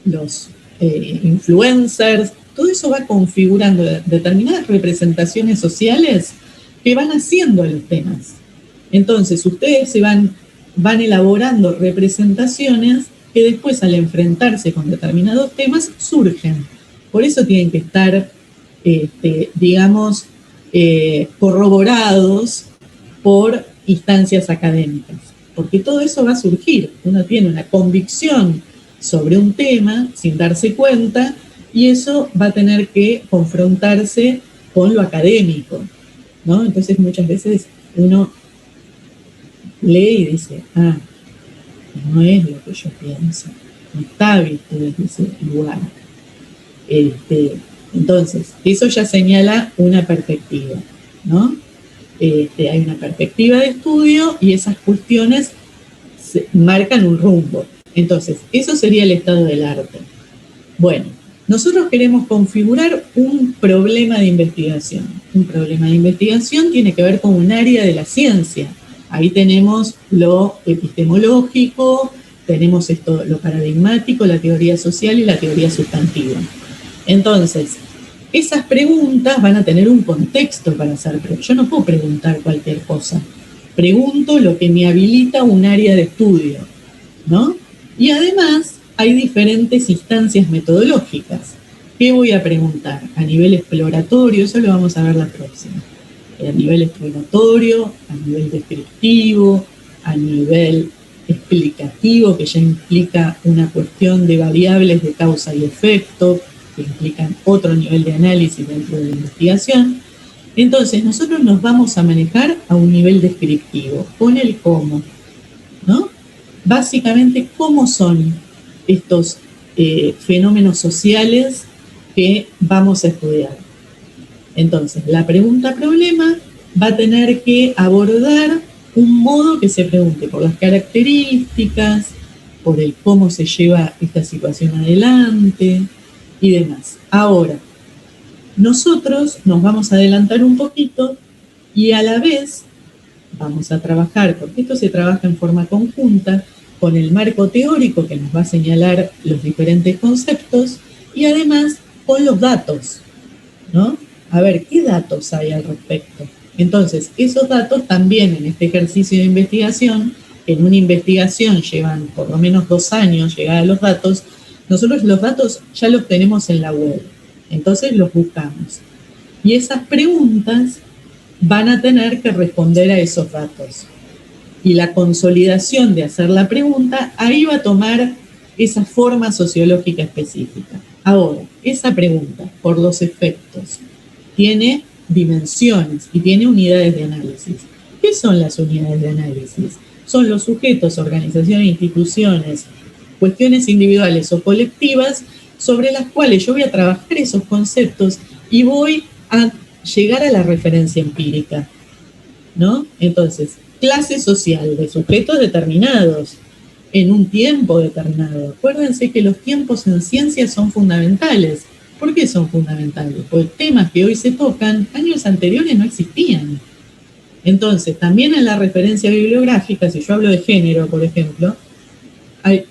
los influencers, todo eso va configurando determinadas representaciones sociales que van haciendo a los temas. Entonces, ustedes se van elaborando representaciones que después, al enfrentarse con determinados temas, surgen. Por eso tienen que estar, digamos, corroborados por instancias académicas, porque todo eso va a surgir. Uno tiene una convicción sobre un tema sin darse cuenta y eso va a tener que confrontarse con lo académico, ¿no? Entonces muchas veces uno lee y dice, no es lo que yo pienso, no está visto desde ese lugar. Entonces, eso ya señala una perspectiva, ¿no? Hay una perspectiva de estudio y esas cuestiones marcan un rumbo. Entonces, eso sería el estado del arte. Bueno, nosotros queremos configurar un problema de investigación. Un problema de investigación tiene que ver con un área de la ciencia. Ahí tenemos lo epistemológico, tenemos lo paradigmático, la teoría social y la teoría sustantiva. Entonces, esas preguntas van a tener un contexto para hacer. Pero yo no puedo preguntar cualquier cosa. Pregunto lo que me habilita un área de estudio, ¿no? Y además hay diferentes instancias metodológicas. ¿Qué voy a preguntar? A nivel exploratorio, eso lo vamos a ver la próxima. A nivel exploratorio, a nivel descriptivo, a nivel explicativo, que ya implica una cuestión de variables de causa y efecto, que implican otro nivel de análisis dentro de la investigación. Entonces, nosotros nos vamos a manejar a un nivel descriptivo, con el cómo, ¿no? Básicamente, ¿cómo son estos fenómenos sociales que vamos a estudiar? Entonces, la pregunta-problema va a tener que abordar un modo que se pregunte por las características, por el cómo se lleva esta situación adelante y demás. Ahora, nosotros nos vamos a adelantar un poquito y a la vez vamos a trabajar, porque esto se trabaja en forma conjunta, con el marco teórico que nos va a señalar los diferentes conceptos y además con los datos, ¿no? A ver, ¿qué datos hay al respecto? Entonces, esos datos también en este ejercicio de investigación, en una investigación llevan por lo menos 2 años llegar a los datos, nosotros los datos ya los tenemos en la web, entonces los buscamos. Y esas preguntas van a tener que responder a esos datos. Y la consolidación de hacer la pregunta, ahí va a tomar esa forma sociológica específica. Ahora, esa pregunta, por los efectos, tiene dimensiones y tiene unidades de análisis. ¿Qué son las unidades de análisis? Son los sujetos, organizaciones, instituciones, cuestiones individuales o colectivas sobre las cuales yo voy a trabajar esos conceptos y voy a llegar a la referencia empírica, ¿no? Entonces, clase social de sujetos determinados en un tiempo determinado. Acuérdense que los tiempos en ciencia son fundamentales. ¿Por qué son fundamentales? Porque temas que hoy se tocan, años anteriores no existían. Entonces, también en la referencia bibliográfica, si yo hablo de género, por ejemplo,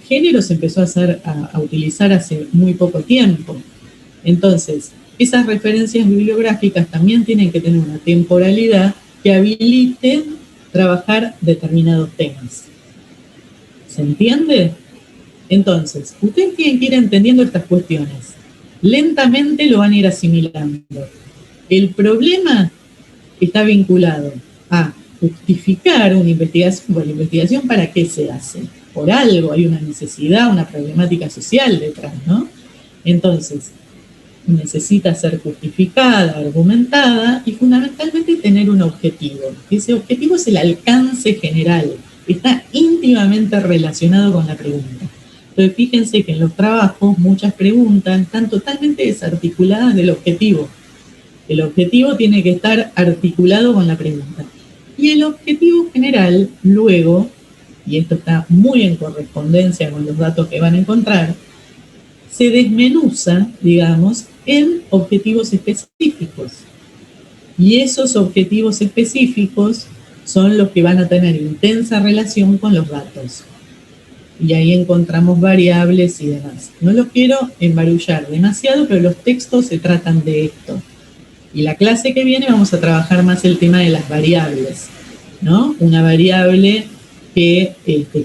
género se empezó a utilizar hace muy poco tiempo. Entonces, esas referencias bibliográficas también tienen que tener una temporalidad que habilite trabajar determinados temas. ¿Se entiende? Entonces, ustedes tienen que ir entendiendo estas cuestiones. Lentamente lo van a ir asimilando. El problema está vinculado a justificar una investigación. Bueno, la investigación, ¿para qué se hace? Por algo, hay una necesidad, una problemática social detrás, ¿no? Entonces, necesita ser justificada, argumentada y fundamentalmente tener un objetivo. Ese objetivo es el alcance general, está íntimamente relacionado con la pregunta. Entonces, fíjense que en los trabajos muchas preguntas están totalmente desarticuladas del objetivo. El objetivo tiene que estar articulado con la pregunta. Y el objetivo general, luego, y esto está muy en correspondencia con los datos que van a encontrar, se desmenuza, digamos, en objetivos específicos. Y esos objetivos específicos son los que van a tener intensa relación con los datos. Y ahí encontramos variables y demás. No los quiero embarullar demasiado, pero los textos se tratan de esto. Y la clase que viene vamos a trabajar más el tema de las variables, ¿no? Una variable que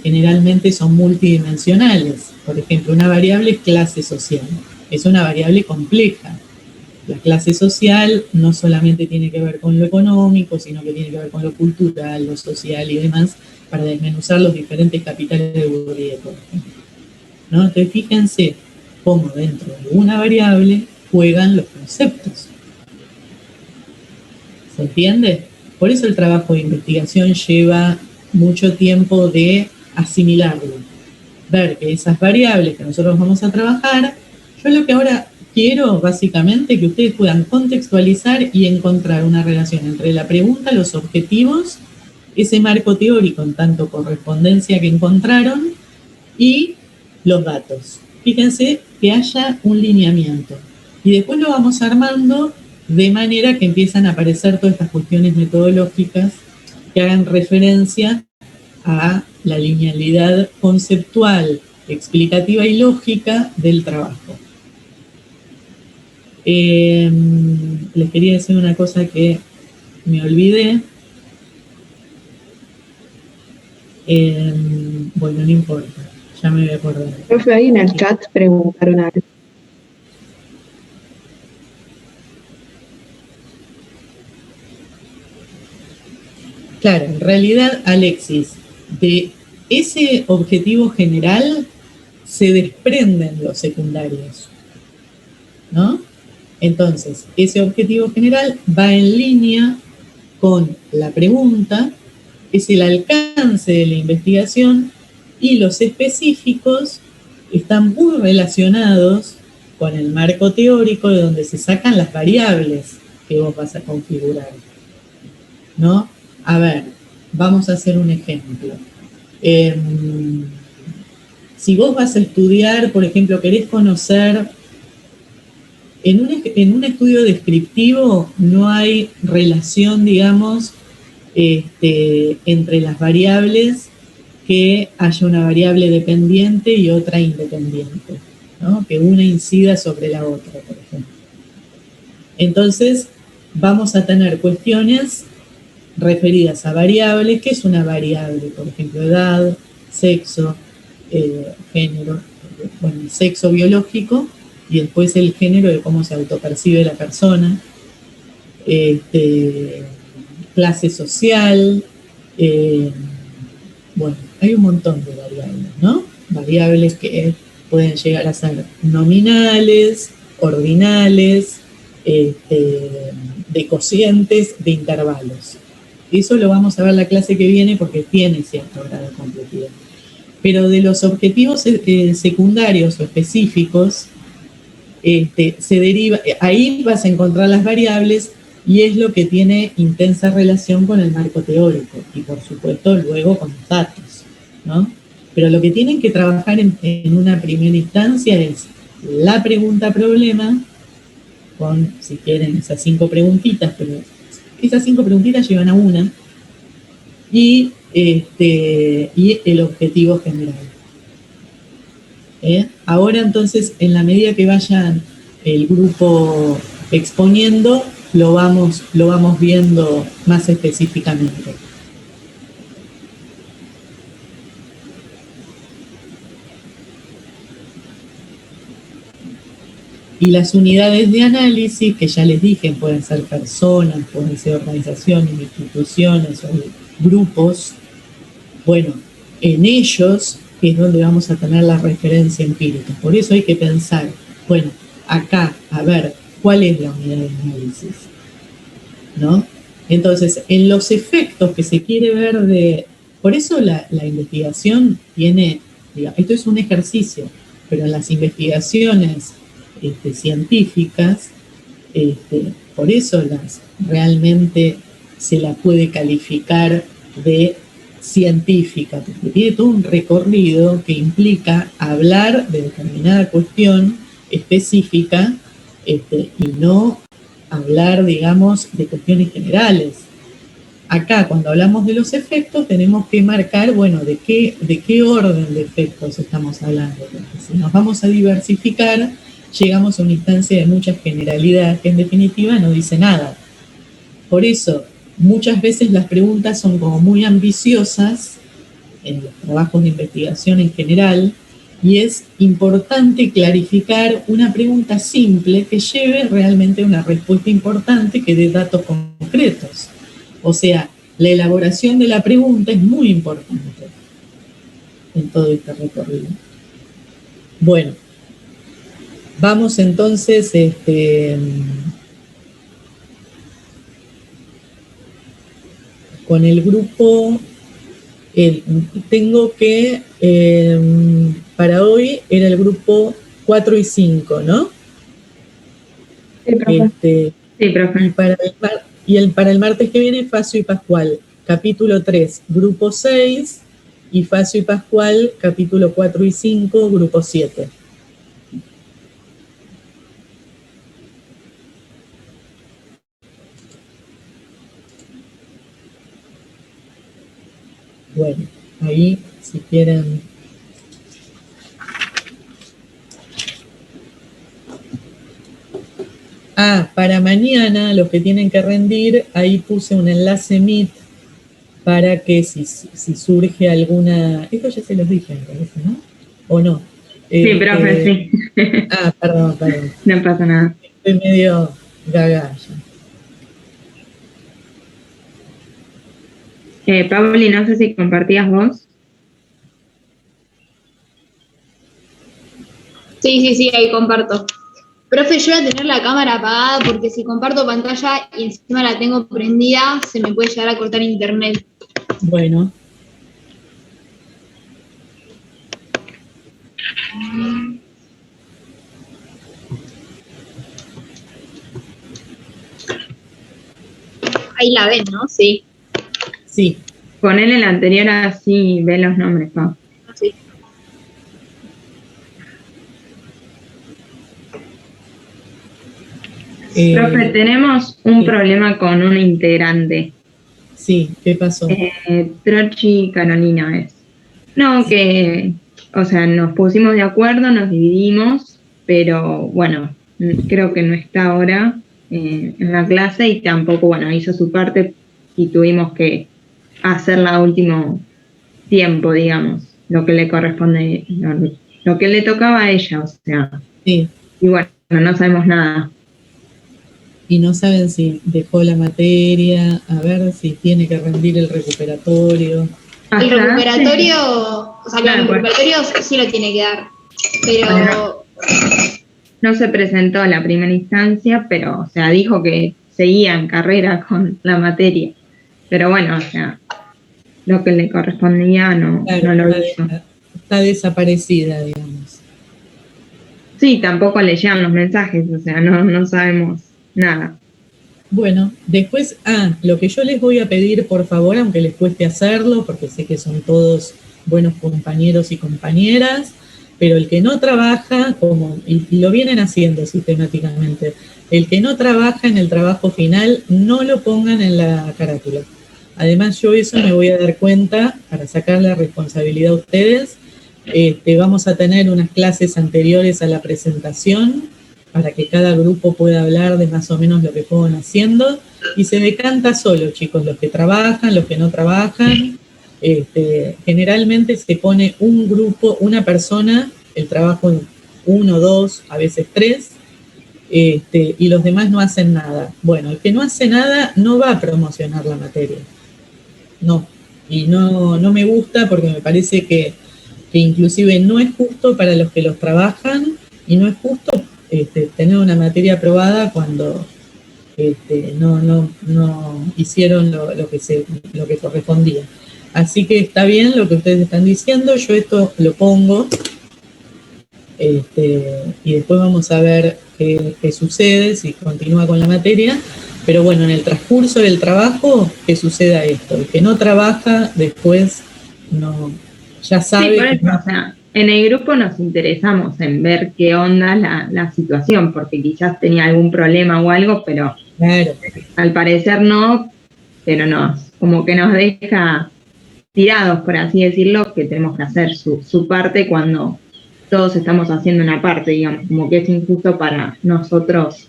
generalmente son multidimensionales. Por ejemplo, una variable es clase social. Es una variable compleja. La clase social no solamente tiene que ver con lo económico, sino que tiene que ver con lo cultural, lo social y demás, para desmenuzar los diferentes capitales de Bourdieu, por ejemplo, ¿no? Entonces, fíjense cómo dentro de una variable juegan los conceptos. ¿Se entiende? Por eso el trabajo de investigación lleva mucho tiempo de asimilarlo. Ver que esas variables que nosotros vamos a trabajar, yo lo que ahora quiero básicamente que ustedes puedan contextualizar y encontrar una relación entre la pregunta, los objetivos, ese marco teórico en tanto correspondencia que encontraron y los datos. Fíjense que haya un lineamiento. Y después lo vamos armando de manera que empiezan a aparecer todas estas cuestiones metodológicas que hagan referencia a la linealidad conceptual, explicativa y lógica del trabajo. Les quería decir una cosa que me olvidé. Bueno, no importa, ya me voy a acordar. Profe, ahí en el chat preguntaron algo. Claro, en realidad, Alexis, de ese objetivo general se desprenden los secundarios, ¿no? Entonces, ese objetivo general va en línea con la pregunta, es el alcance de la investigación y los específicos están muy relacionados con el marco teórico de donde se sacan las variables que vos vas a configurar, ¿no? A ver, vamos a hacer un ejemplo. Si vos vas a estudiar, por ejemplo, querés conocer, en un estudio descriptivo no hay relación, digamos, entre las variables, que haya una variable dependiente y otra independiente, ¿no? Que una incida sobre la otra, por ejemplo. Entonces, vamos a tener cuestiones referidas a variables. ¿Qué es una variable? Por ejemplo, edad, sexo, género, bueno, el sexo biológico y después el género de cómo se autopercibe la persona, clase social, bueno, hay un montón de variables, ¿no? Variables que pueden llegar a ser nominales, ordinales, de cocientes, de intervalos. Eso lo vamos a ver la clase que viene porque tiene cierto grado de complejidad. Pero de los objetivos secundarios o específicos, se deriva, ahí vas a encontrar las variables y es lo que tiene intensa relación con el marco teórico y por supuesto luego con los datos, ¿no? Pero lo que tienen que trabajar en una primera instancia es la pregunta-problema, con, si quieren, esas 5 preguntitas, pero esas 5 preguntitas llevan a una, y el objetivo general. Ahora entonces, en la medida que vayan el grupo exponiendo, lo vamos viendo más específicamente. Y las unidades de análisis, que ya les dije, pueden ser personas, pueden ser organizaciones, instituciones o grupos, bueno, en ellos es donde vamos a tener la referencia empírica. Por eso hay que pensar, bueno, acá, a ver, ¿cuál es la unidad de análisis? ¿No? Entonces, en los efectos que se quiere ver de... Por eso la investigación tiene... Digamos, esto es un ejercicio, pero en las investigaciones científicas, por eso realmente se la puede calificar de científica, porque tiene todo un recorrido que implica hablar de determinada cuestión específica y no hablar, digamos, de cuestiones generales. Acá, cuando hablamos de los efectos, tenemos que marcar, bueno, de qué orden de efectos estamos hablando. Porque si nos vamos a diversificar, llegamos a una instancia de mucha generalidad que en definitiva no dice nada. Por eso, muchas veces las preguntas son como muy ambiciosas en los trabajos de investigación en general, y es importante clarificar una pregunta simple que lleve realmente a una respuesta importante que dé datos concretos. O sea, la elaboración de la pregunta es muy importante en todo este recorrido. Bueno, vamos entonces con el grupo. Tengo que, para hoy era el grupo 4 y 5, ¿no? Sí, profe. Sí, profe. Para el martes que viene, Facio y Pascual, capítulo 3, grupo 6, y Facio y Pascual, capítulo 4 y 5, grupo 7. Bueno, ahí, si quieren. Para mañana, los que tienen que rendir, ahí puse un enlace Meet para que si surge alguna... Esto ya se los dije, me parece, ¿no? ¿O no? Sí, profe, sí. Perdón. No pasa nada. Estoy medio gaga ya. Pauli, no sé si compartías vos. Sí, ahí comparto. Profe, yo voy a tener la cámara apagada porque si comparto pantalla y encima la tengo prendida, se me puede llegar a cortar internet. Bueno. Ahí la ven, ¿no? Sí. Sí. Ponele la anterior así, ve los nombres, Pau. Sí. Profe, tenemos un problema con un integrante. Sí, ¿qué pasó? Trochi Carolina es. No, que, o sea, nos pusimos de acuerdo, nos dividimos, pero bueno, creo que no está ahora en la clase y tampoco, bueno, hizo su parte y tuvimos que hacerla a último tiempo, digamos, lo que le corresponde, lo que le tocaba a ella, o sea. Sí. Y bueno, no sabemos nada. Y no saben si dejó la materia, a ver si tiene que rendir el recuperatorio. El recuperatorio, o sea, el recuperatorio sí lo tiene que dar, pero... Bueno, no se presentó a la primera instancia, pero, o sea, dijo que seguía en carrera con la materia. Pero bueno, o sea, lo que le correspondía no lo hizo. Está desaparecida, digamos. Sí, tampoco le llegan los mensajes, o sea, no sabemos nada. Bueno, después, lo que yo les voy a pedir, por favor, aunque les cueste hacerlo, porque sé que son todos buenos compañeros y compañeras, pero el que no trabaja, y lo vienen haciendo sistemáticamente, el que no trabaja en el trabajo final, no lo pongan en la carátula. Además, yo eso me voy a dar cuenta, para sacar la responsabilidad a ustedes. Vamos a tener unas clases anteriores a la presentación, para que cada grupo pueda hablar de más o menos lo que fueron haciendo, y se decanta solo, chicos, los que trabajan, los que no trabajan. Generalmente se pone un grupo, una persona, el trabajo en 1, 2, a veces 3, y los demás no hacen nada. Bueno, el que no hace nada no va a promocionar la materia. No. Y no me gusta porque me parece que inclusive no es justo para los que los trabajan y no es justo tener una materia aprobada cuando no hicieron lo que correspondía. Así que está bien lo que ustedes están diciendo, yo esto lo pongo y después vamos a ver qué sucede, si continúa con la materia, pero bueno, en el transcurso del trabajo, que suceda esto, el que no trabaja después ya sabe. Sí, por eso, o sea, en el grupo nos interesamos en ver qué onda la situación, porque quizás tenía algún problema o algo, pero claro, al parecer no, pero como que nos deja tirados, por así decirlo, que tenemos que hacer su parte cuando todos estamos haciendo una parte, digamos, como que es injusto para nosotros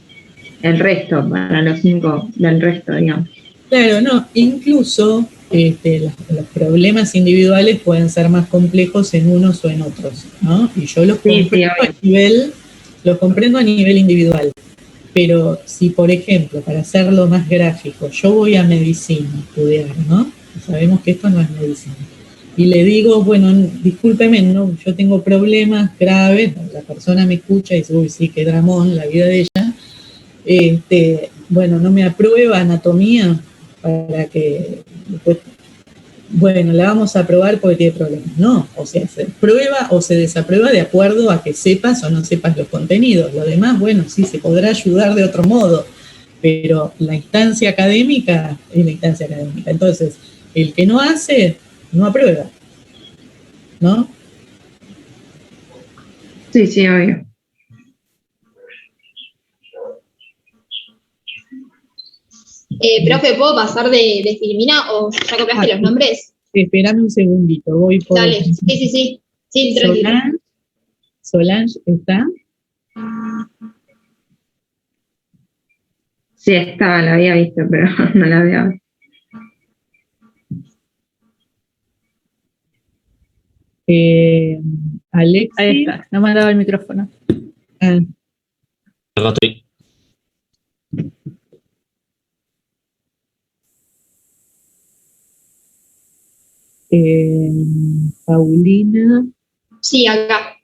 el resto, para los 5 del resto, digamos. Claro, no, incluso los problemas individuales pueden ser más complejos en unos o en otros, ¿no? Y yo los comprendo a nivel individual. Pero si, por ejemplo, para hacerlo más gráfico, yo voy a medicina a estudiar, ¿no? Sabemos que esto no es medicina. Y le digo, bueno, discúlpeme, no, yo tengo problemas graves, la persona me escucha y dice, uy, sí, qué dramón la vida de ella. Bueno, no me aprueba anatomía para que después, bueno, la vamos a aprobar porque tiene problemas. No, o sea, se prueba o se desaprueba de acuerdo a que sepas o no sepas los contenidos. Lo demás, bueno, sí, se podrá ayudar de otro modo, pero la instancia académica es la instancia académica. Entonces, el que no hace, no aprueba, ¿no? Sí, sí, obvio. Profe, ¿puedo pasar de Filmina o ya copiaste los nombres? Espérame un segundito, voy por... Dale, sí. Sí, tranquilo. Solange, ¿está? Sí, estaba, la había visto, pero no la había visto. Alexi. Ahí está, no me ha dado el micrófono. Acá estoy. Paulina. Sí, acá.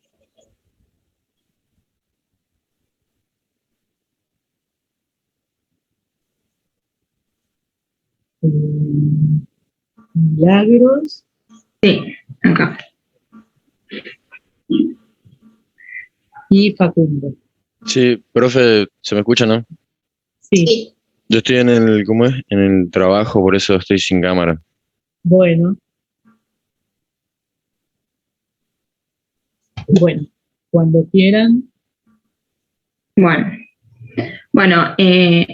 Milagros. Sí, acá. Y Facundo. Sí, profe, ¿se me escucha, no? Sí. Yo estoy en el, ¿cómo es? En el trabajo, por eso estoy sin cámara. Bueno, cuando quieran. Bueno,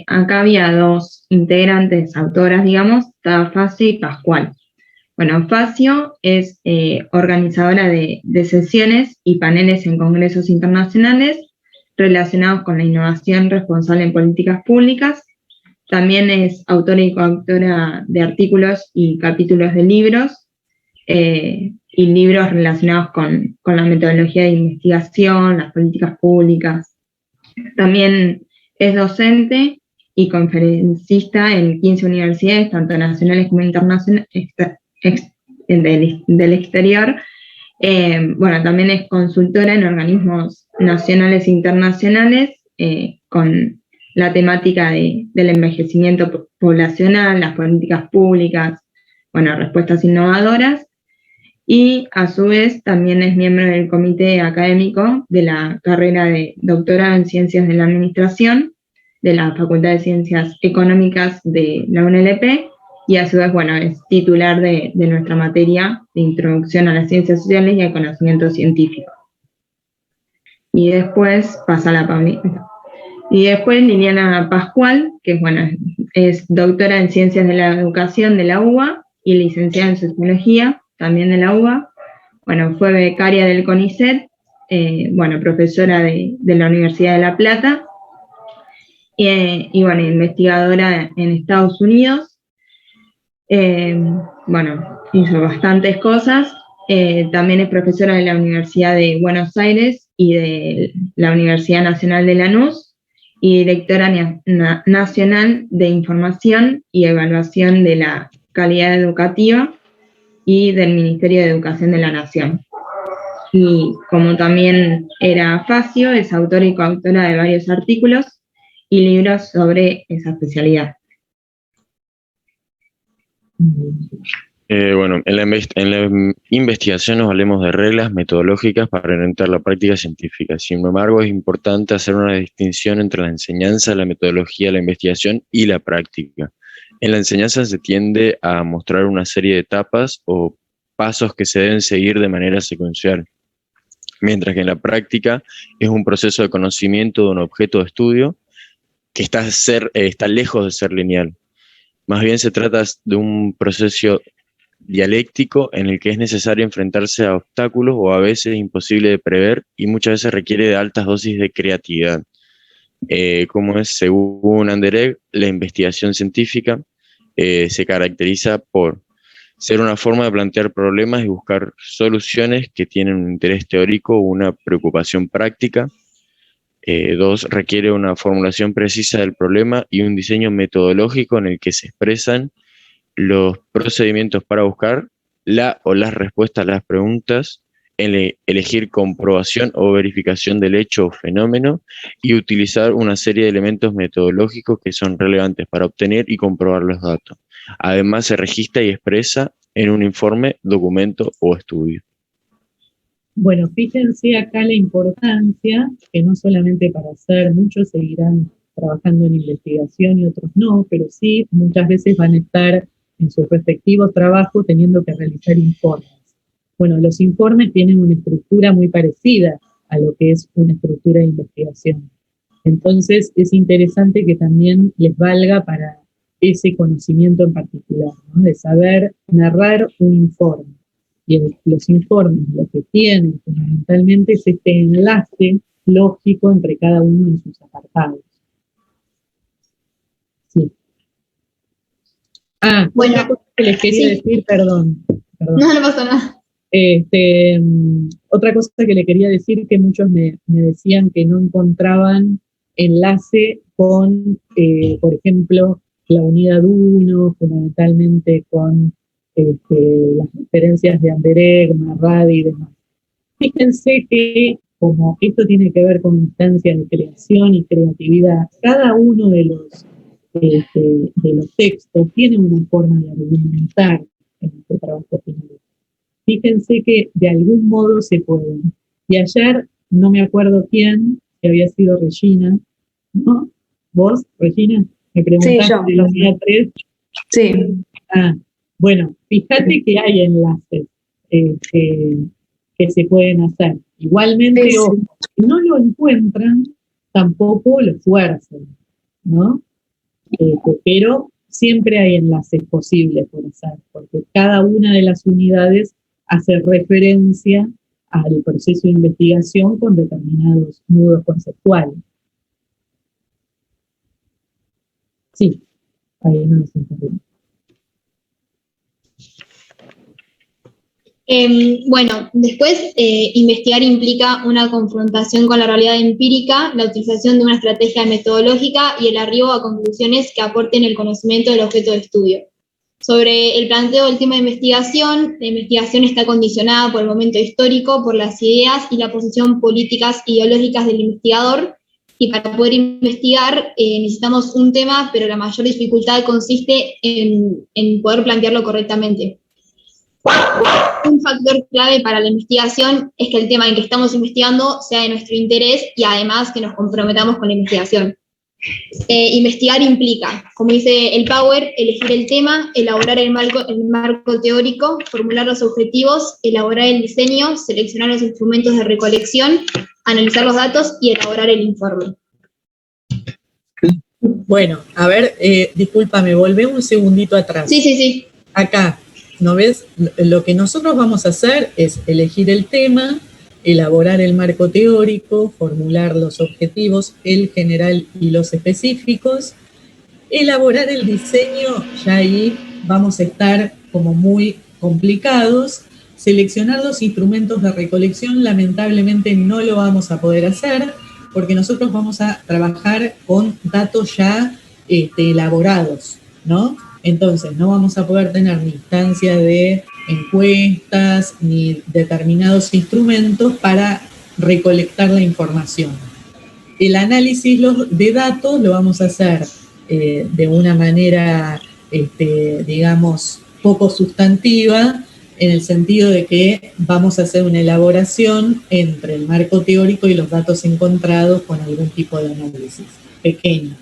acá había 2 integrantes, autoras, digamos, estaba Facio y Pascual. Bueno, Facio es organizadora de sesiones y paneles en congresos internacionales relacionados con la innovación responsable en políticas públicas. También es autora y coautora de artículos y capítulos de libros, y libros relacionados con la metodología de investigación, las políticas públicas. También es docente y conferencista en 15 universidades, tanto nacionales como internacionales, del exterior. Bueno, también es consultora en organismos nacionales e internacionales con la temática del envejecimiento poblacional, las políticas públicas, bueno, respuestas innovadoras. Y a su vez también es miembro del comité académico de la carrera de doctorado en Ciencias de la Administración de la Facultad de Ciencias Económicas de la UNLP, y a su vez, bueno, es titular de nuestra materia de Introducción a las Ciencias Sociales y al Conocimiento Científico. Y después pasa la Paulina. Y después Liliana Pascual, que bueno, es doctora en Ciencias de la Educación de la UBA y licenciada en Sociología, también de la UBA. Bueno, fue becaria del CONICET, bueno, profesora de la Universidad de La Plata, y bueno, investigadora en Estados Unidos. Bueno, hizo bastantes cosas. También es profesora de la Universidad de Buenos Aires y de la Universidad Nacional de Lanús, y directora nacional de Información y Evaluación de la Calidad Educativa y del Ministerio de Educación de la Nación. Y como también era Facio, es autora y coautora de varios artículos y libros sobre esa especialidad. Bueno, en la investigación nos valemos de reglas metodológicas para orientar la práctica científica. Sin embargo, es importante hacer una distinción entre la enseñanza, la metodología, la investigación y la práctica. En la enseñanza se tiende a mostrar una serie de etapas o pasos que se deben seguir de manera secuencial, mientras que en la práctica es un proceso de conocimiento de un objeto de estudio que está lejos de ser lineal. Más bien se trata de un proceso dialéctico en el que es necesario enfrentarse a obstáculos o a veces imposible de prever y muchas veces requiere de altas dosis de creatividad. Como es, según Anderegg, la investigación científica se caracteriza por ser una forma de plantear problemas y buscar soluciones que tienen un interés teórico o una preocupación práctica. 2, requiere una formulación precisa del problema y un diseño metodológico en el que se expresan los procedimientos para buscar la o las respuestas a las preguntas, elegir comprobación o verificación del hecho o fenómeno y utilizar una serie de elementos metodológicos que son relevantes para obtener y comprobar los datos. Además, se registra y expresa en un informe, documento o estudio. Bueno, fíjense acá la importancia, que no solamente para hacer, muchos seguirán trabajando en investigación y otros no, pero sí muchas veces van a estar en sus respectivos trabajos teniendo que realizar informes. Bueno, los informes tienen una estructura muy parecida a lo que es una estructura de investigación. Entonces es interesante que también les valga para ese conocimiento en particular, ¿no? De saber narrar un informe. Y los informes lo que tienen fundamentalmente es este enlace lógico entre cada uno de sus apartados. Sí. Bueno, otra cosa que les quería decir, perdón. No pasa nada. Otra cosa que le quería decir, que muchos me decían que no encontraban enlace con, por ejemplo, la unidad 1, fundamentalmente con las referencias de Anderegg, Marradi y demás. Fíjense que como esto tiene que ver con instancias de creación y creatividad, cada uno de los textos tiene una forma de argumentar en este trabajo final. Fíjense que de algún modo se pueden. Y ayer, no me acuerdo quién, que había sido Regina, ¿no? ¿Vos, Regina? Me preguntaste sí, yo. de la unidad 3. Sí. Bueno, fíjate que hay enlaces que se pueden hacer. Igualmente, sí. Si no lo encuentran, tampoco lo fuerzan, ¿no? Pero siempre hay enlaces posibles por hacer, porque cada una de las unidades hace referencia al proceso de investigación con determinados nudos conceptuales. Sí, ahí no se interrumpe. Bueno, después investigar implica una confrontación con la realidad empírica, la utilización de una estrategia metodológica y el arribo a conclusiones que aporten el conocimiento del objeto de estudio. Sobre el planteo del tema de investigación, la investigación está condicionada por el momento histórico, por las ideas y la posición políticas ideológicas del investigador, y para poder investigar necesitamos un tema, pero la mayor dificultad consiste en poder plantearlo correctamente. Un factor clave para la investigación es que el tema en que estamos investigando sea de nuestro interés y además que nos comprometamos con la investigación. Investigar implica, como dice el Power, elegir el tema, elaborar el marco teórico, formular los objetivos, elaborar el diseño, seleccionar los instrumentos de recolección, analizar los datos y elaborar el informe. Bueno, a ver, discúlpame, volvé un segundito atrás. Sí. Acá, ¿no ves? Lo que nosotros vamos a hacer es elegir el tema, elaborar el marco teórico, formular los objetivos, el general y los específicos, elaborar el diseño, ya ahí vamos a estar como muy complicados, seleccionar los instrumentos de recolección, lamentablemente no lo vamos a poder hacer, porque nosotros vamos a trabajar con datos ya elaborados, ¿no? Entonces, no vamos a poder tener ni instancia de encuestas ni determinados instrumentos para recolectar la información. El análisis de datos lo vamos a hacer de una manera, digamos, poco sustantiva, en el sentido de que vamos a hacer una elaboración entre el marco teórico y los datos encontrados con algún tipo de análisis pequeño.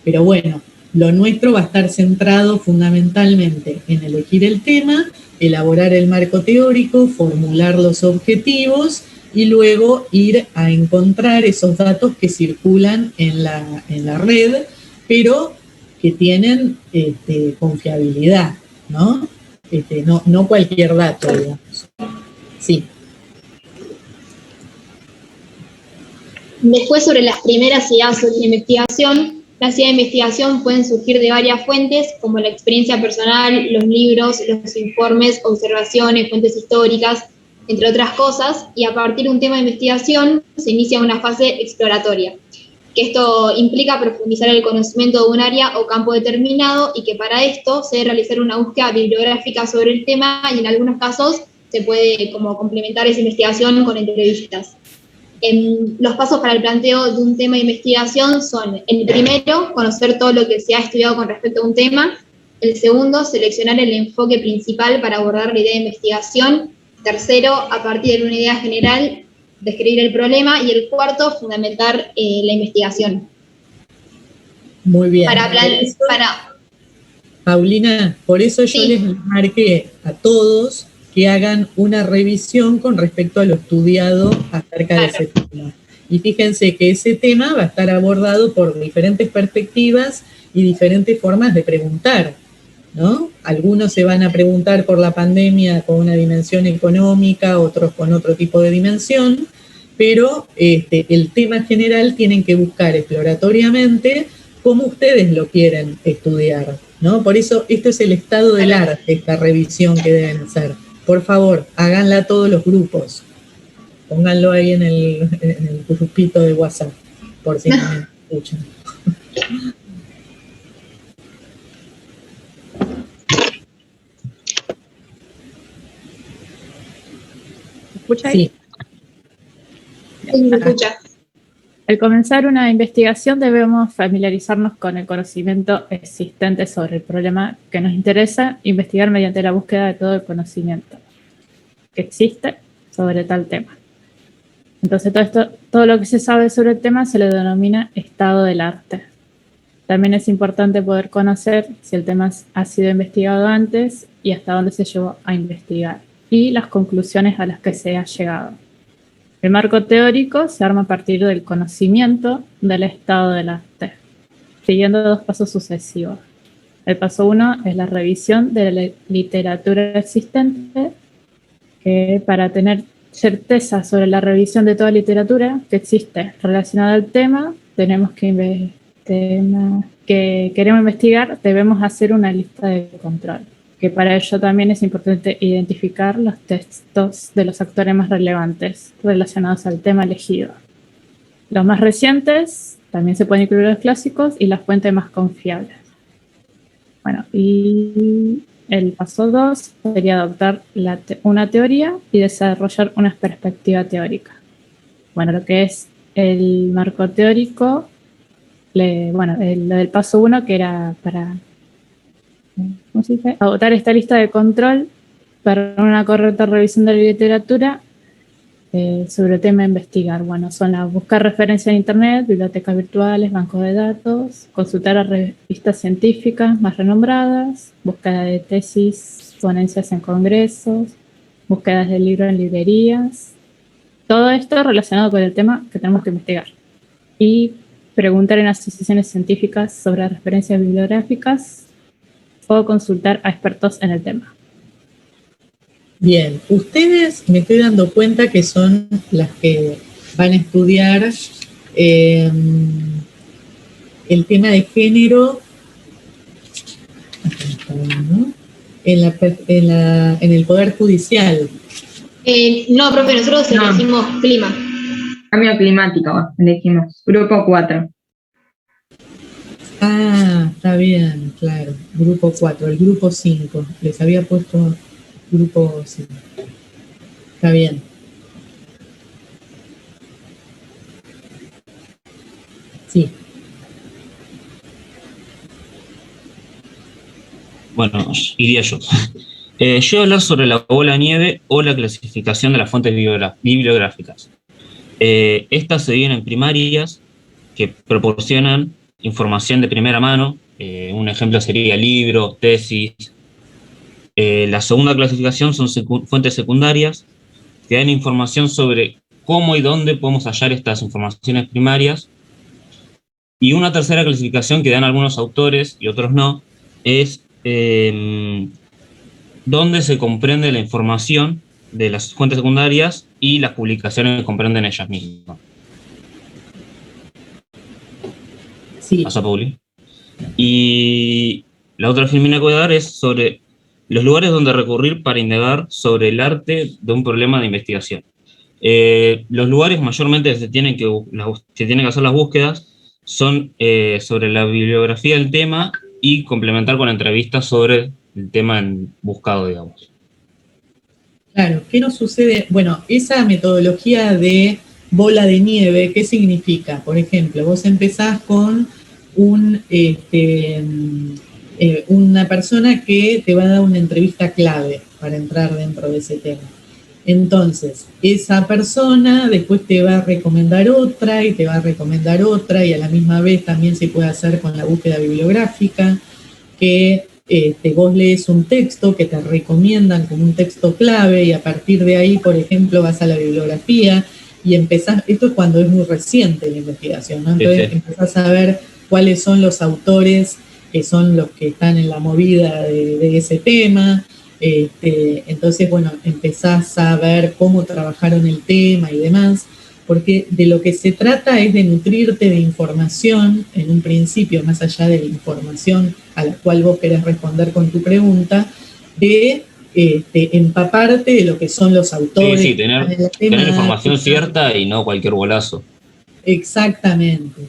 Pero bueno, lo nuestro va a estar centrado fundamentalmente en elegir el tema, elaborar el marco teórico, formular los objetivos y luego ir a encontrar esos datos que circulan en la red, pero que tienen confiabilidad, ¿no? No cualquier dato, digamos. Sí. Después, sobre las primeras ideas sobre la investigación, las ideas de investigación pueden surgir de varias fuentes, como la experiencia personal, los libros, los informes, observaciones, fuentes históricas, entre otras cosas, y a partir de un tema de investigación se inicia una fase exploratoria, que esto implica profundizar el conocimiento de un área o campo determinado y que para esto se debe realizar una búsqueda bibliográfica sobre el tema y en algunos casos se puede como complementar esa investigación con entrevistas. Los pasos para el planteo de un tema de investigación son: el primero, conocer todo lo que se ha estudiado con respecto a un tema; el segundo, seleccionar el enfoque principal para abordar la idea de investigación; tercero, a partir de una idea general, describir el problema; y el cuarto, fundamentar la investigación. Muy bien. Paulina, por eso yo les marqué a todos que hagan una revisión con respecto a lo estudiado acerca de ese tema. Y fíjense que ese tema va a estar abordado por diferentes perspectivas y diferentes formas de preguntar, ¿no? Algunos se van a preguntar por la pandemia con una dimensión económica, otros con otro tipo de dimensión, pero el tema general tienen que buscar exploratoriamente cómo ustedes lo quieren estudiar, ¿no? Por eso esto es el estado del arte, esta revisión que deben hacer. Por favor, háganla todos los grupos. Pónganlo ahí en el grupito de WhatsApp, por si no me escuchan. ¿Escucha ahí? Sí, me escucha. Al comenzar una investigación debemos familiarizarnos con el conocimiento existente sobre el problema que nos interesa, investigar mediante la búsqueda de todo el conocimiento que existe sobre tal tema. Entonces todo lo que se sabe sobre el tema se le denomina estado del arte. También es importante poder conocer si el tema ha sido investigado antes y hasta dónde se llegó a investigar, y las conclusiones a las que se ha llegado. El marco teórico se arma a partir del conocimiento del estado del arte, siguiendo dos pasos sucesivos. El paso 1 es la revisión de la literatura existente, que para tener certeza sobre la revisión de toda literatura que existe relacionada al tema, que queremos investigar, debemos hacer una lista de control, que para ello también es importante identificar los textos de los actores más relevantes relacionados al tema elegido. Los más recientes, también se pueden incluir los clásicos y las fuentes más confiables. Bueno, y el paso 2 sería adoptar una teoría y desarrollar una perspectiva teórica. Bueno, lo que es el marco teórico, lo del paso 1, que era para adoptar esta lista de control para una correcta revisión de la literatura sobre el tema a investigar. Bueno, son buscar referencias en internet, bibliotecas virtuales, bancos de datos, consultar a revistas científicas más renombradas, búsqueda de tesis, ponencias en congresos, búsquedas de libros en librerías. Todo esto relacionado con el tema que tenemos que investigar. Y preguntar en asociaciones científicas sobre referencias bibliográficas o consultar a expertos en el tema. Bien, ustedes me estoy dando cuenta que son las que van a estudiar el tema de género en el Poder Judicial. No, profe, nosotros elegimos clima. Cambio climático, elegimos. Grupo 4. Ah, está bien, claro. Grupo 4, el grupo 5. Les había puesto grupo 5. Está bien. Sí. Bueno, iría yo. Yo voy a hablar sobre la bola de nieve o la clasificación de las fuentes bibliográficas. Estas se dividen en primarias, que proporcionan información de primera mano. Un ejemplo sería libro, tesis. La segunda clasificación son fuentes secundarias, que dan información sobre cómo y dónde podemos hallar estas informaciones primarias. Y una tercera clasificación que dan algunos autores y otros no, es dónde se comprende la información de las fuentes secundarias y las publicaciones que comprenden ellas mismas. Sí. ¿Pasa, Pauli? Y la otra filmina que voy a dar es sobre los lugares donde recurrir para indagar sobre el arte de un problema de investigación. Los lugares mayormente se tienen que hacer las búsquedas son sobre la bibliografía del tema y complementar con entrevistas sobre el tema buscado, digamos. Claro, ¿qué nos sucede? Bueno, esa metodología de bola de nieve, ¿qué significa? Por ejemplo, vos empezás con una persona que te va a dar una entrevista clave para entrar dentro de ese tema. Entonces, esa persona después te va a recomendar otra y te va a recomendar otra, y a la misma vez también se puede hacer con la búsqueda bibliográfica, que vos lees un texto que te recomiendan como un texto clave y a partir de ahí, por ejemplo, vas a la bibliografía y empezás, esto es cuando es muy reciente la investigación, ¿no? Entonces empezás a ver cuáles son los autores que son los que están en la movida de ese tema. Entonces, bueno, empezás a ver cómo trabajaron el tema y demás, porque de lo que se trata es de nutrirte de información en un principio, más allá de la información a la cual vos querés responder con tu pregunta, de empaparte de lo que son los autores. Sí, tener información cierta y no cualquier bolazo. Exactamente.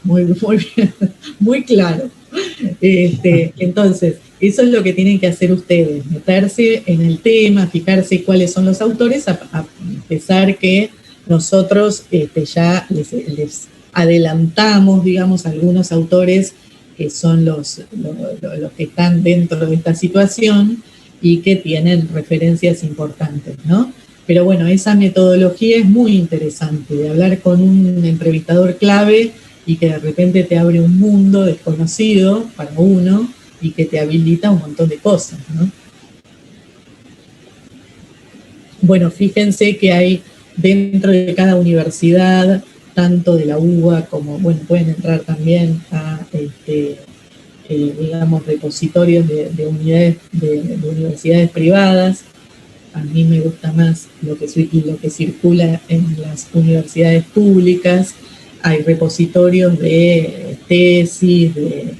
Muy bien, muy claro. Entonces, eso es lo que tienen que hacer ustedes, meterse en el tema, fijarse cuáles son los autores, a pesar que nosotros ya les adelantamos, digamos, algunos autores que son los que están dentro de esta situación y que tienen referencias importantes, ¿no? Pero bueno, esa metodología es muy interesante, de hablar con un entrevistador clave y que de repente te abre un mundo desconocido para uno y que te habilita un montón de cosas, ¿no? Bueno, fíjense que hay dentro de cada universidad, tanto de la UBA como, bueno, pueden entrar también a, digamos, repositorios de unidades, de universidades privadas. A mí me gusta más lo que circula en las universidades públicas. Hay repositorios de tesis, de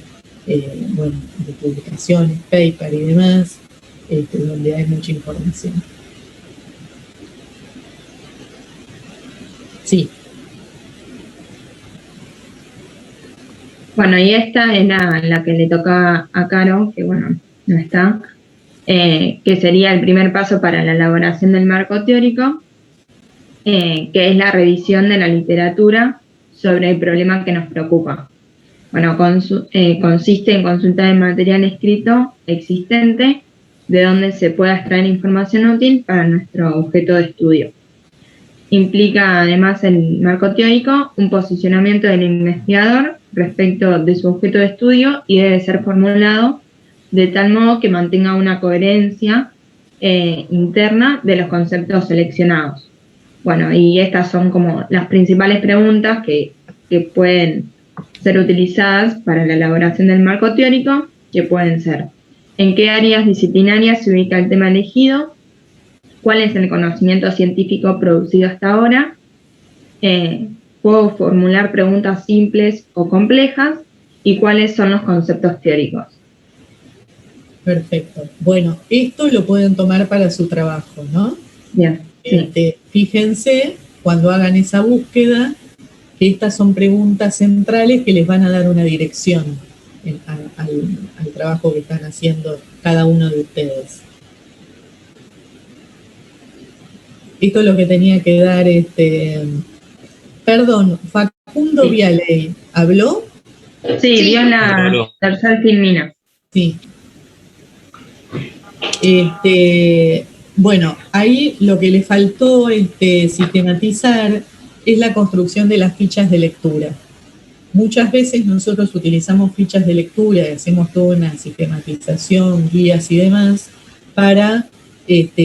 publicaciones, paper y demás, donde hay mucha información. Sí. Bueno, y esta es la que le toca a Caro, que bueno, no está, que sería el primer paso para la elaboración del marco teórico, que es la revisión de la literatura sobre el problema que nos preocupa. Bueno, consiste en consultar el material escrito existente de donde se pueda extraer información útil para nuestro objeto de estudio. Implica además el marco teórico un posicionamiento del investigador respecto de su objeto de estudio y debe ser formulado de tal modo que mantenga una coherencia interna de los conceptos seleccionados. Bueno, y estas son como las principales preguntas que pueden ser utilizadas para la elaboración del marco teórico, que pueden ser: ¿en qué áreas disciplinarias se ubica el tema elegido? ¿Cuál es el conocimiento científico producido hasta ahora? ¿Puedo formular preguntas simples o complejas? ¿Y cuáles son los conceptos teóricos? Perfecto. Bueno, esto lo pueden tomar para su trabajo, ¿no? Bien. Sí. Fíjense, cuando hagan esa búsqueda, que estas son preguntas centrales que les van a dar una dirección al trabajo que están haciendo cada uno de ustedes. Esto es lo que tenía que dar Perdón, Facundo Vialey, ¿habló? Sí, dio la tercera filmina. Sí. Bueno, ahí lo que le faltó sistematizar es la construcción de las fichas de lectura. Muchas veces nosotros utilizamos fichas de lectura y hacemos toda una sistematización, guías y demás, para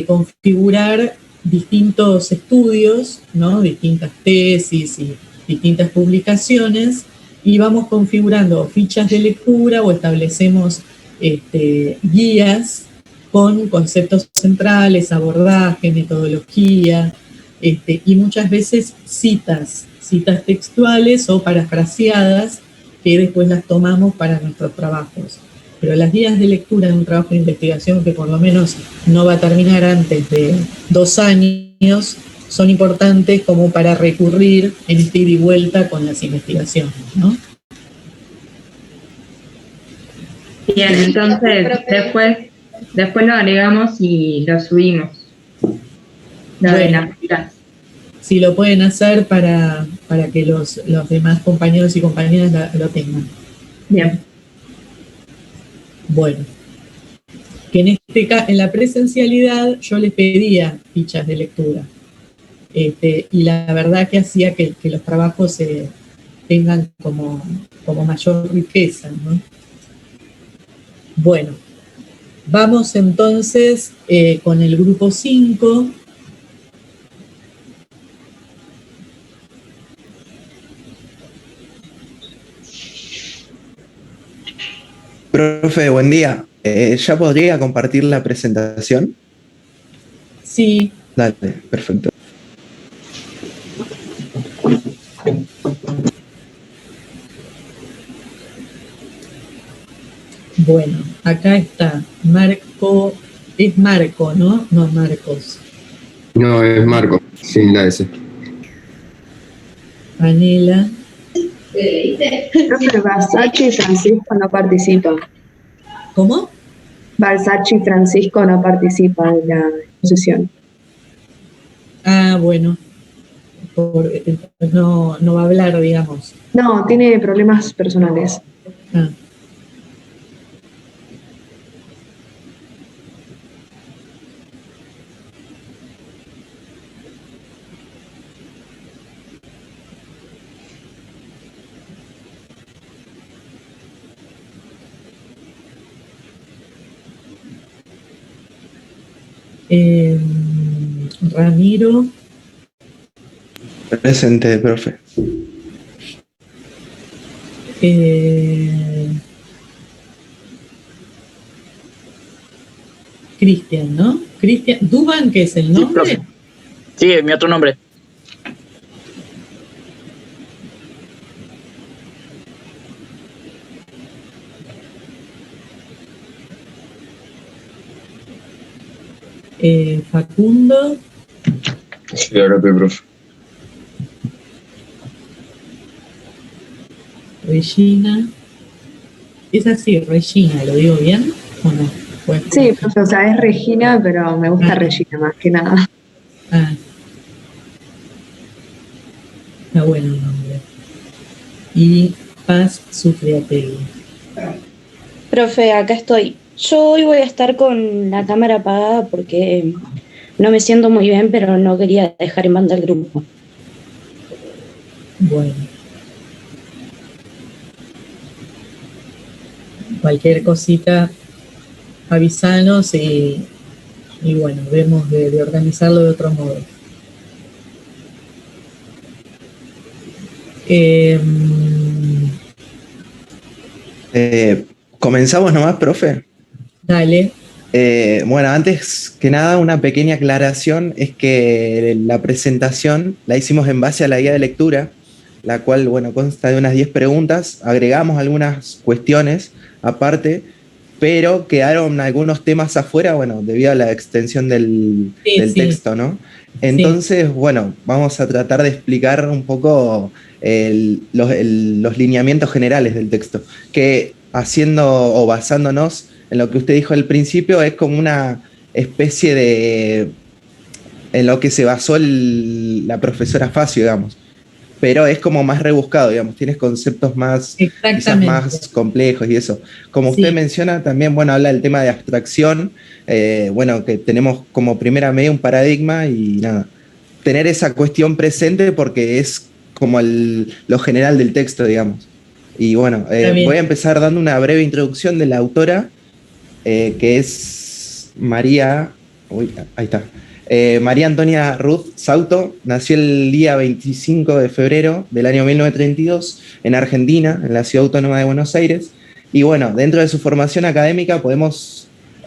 configurar distintos estudios, ¿no? Distintas tesis y distintas publicaciones, y vamos configurando fichas de lectura o establecemos guías con conceptos centrales, abordaje, metodología, y muchas veces citas textuales o parafraseadas que después las tomamos para nuestros trabajos. Pero las guías de lectura de un trabajo de investigación que por lo menos no va a terminar antes de 2 años son importantes como para recurrir en ida y vuelta con las investigaciones, ¿no? Bien, entonces después lo agregamos y lo subimos. Si lo pueden hacer para que los demás compañeros y compañeras lo tengan. Bien. Bueno, que en la presencialidad yo les pedía fichas de lectura. Y la verdad que hacía que los trabajos tengan como mayor riqueza, ¿no? Bueno, vamos entonces con el grupo 5. Profe, buen día. ¿Ya podría compartir la presentación? Sí. Dale, perfecto. Bueno, acá está Marco, es Marco, ¿no? No, Marcos. No, es Marco, sin la S. Anela. Profe, Barsacchi y Francisco no participan. ¿Cómo? Barsacchi y Francisco no participan en la exposición. Ah, bueno. No va a hablar, digamos. No, tiene problemas personales. Ah. Ramiro. Presente, profe. Cristian, ¿no? Cristian. ¿Duban qué es el nombre? Sí, es mi otro nombre. Facundo. Sí, ahora profe. Regina. Es así, Regina, ¿lo digo bien o no? Pues, sí, profe, o sea, es Regina, pero me gusta Regina más que nada. Ah. Está bueno el nombre. Y Paz Sufriategui. Profe, acá estoy. Yo hoy voy a estar con la cámara apagada porque no me siento muy bien, pero no quería dejar en banda el grupo. Bueno. Cualquier cosita, avisanos y bueno, vemos de organizarlo de otro modo. ¿Comenzamos nomás, profe? Dale. Bueno, antes que nada, una pequeña aclaración es que la presentación la hicimos en base a la guía de lectura, la cual, bueno, consta de unas 10 preguntas, agregamos algunas cuestiones aparte, pero quedaron algunos temas afuera, bueno, debido a la extensión del texto, ¿no? Entonces, bueno, vamos a tratar de explicar un poco los lineamientos generales del texto, que haciendo o basándonos en lo que usted dijo al principio, es como una especie de... en lo que se basó la profesora Facio, digamos. Pero es como más rebuscado, digamos, tienes conceptos más, quizás más complejos y eso. Como usted menciona, también, bueno, habla del tema de abstracción, bueno, que tenemos como primera medida un paradigma y nada, tener esa cuestión presente porque es como lo general del texto, digamos. Y bueno, voy a empezar dando una breve introducción de la autora, que es María, ahí está. María Antonia Ruth Sauto nació el día 25 de febrero del año 1932 en Argentina, en la Ciudad Autónoma de Buenos Aires. Y bueno, dentro de su formación académica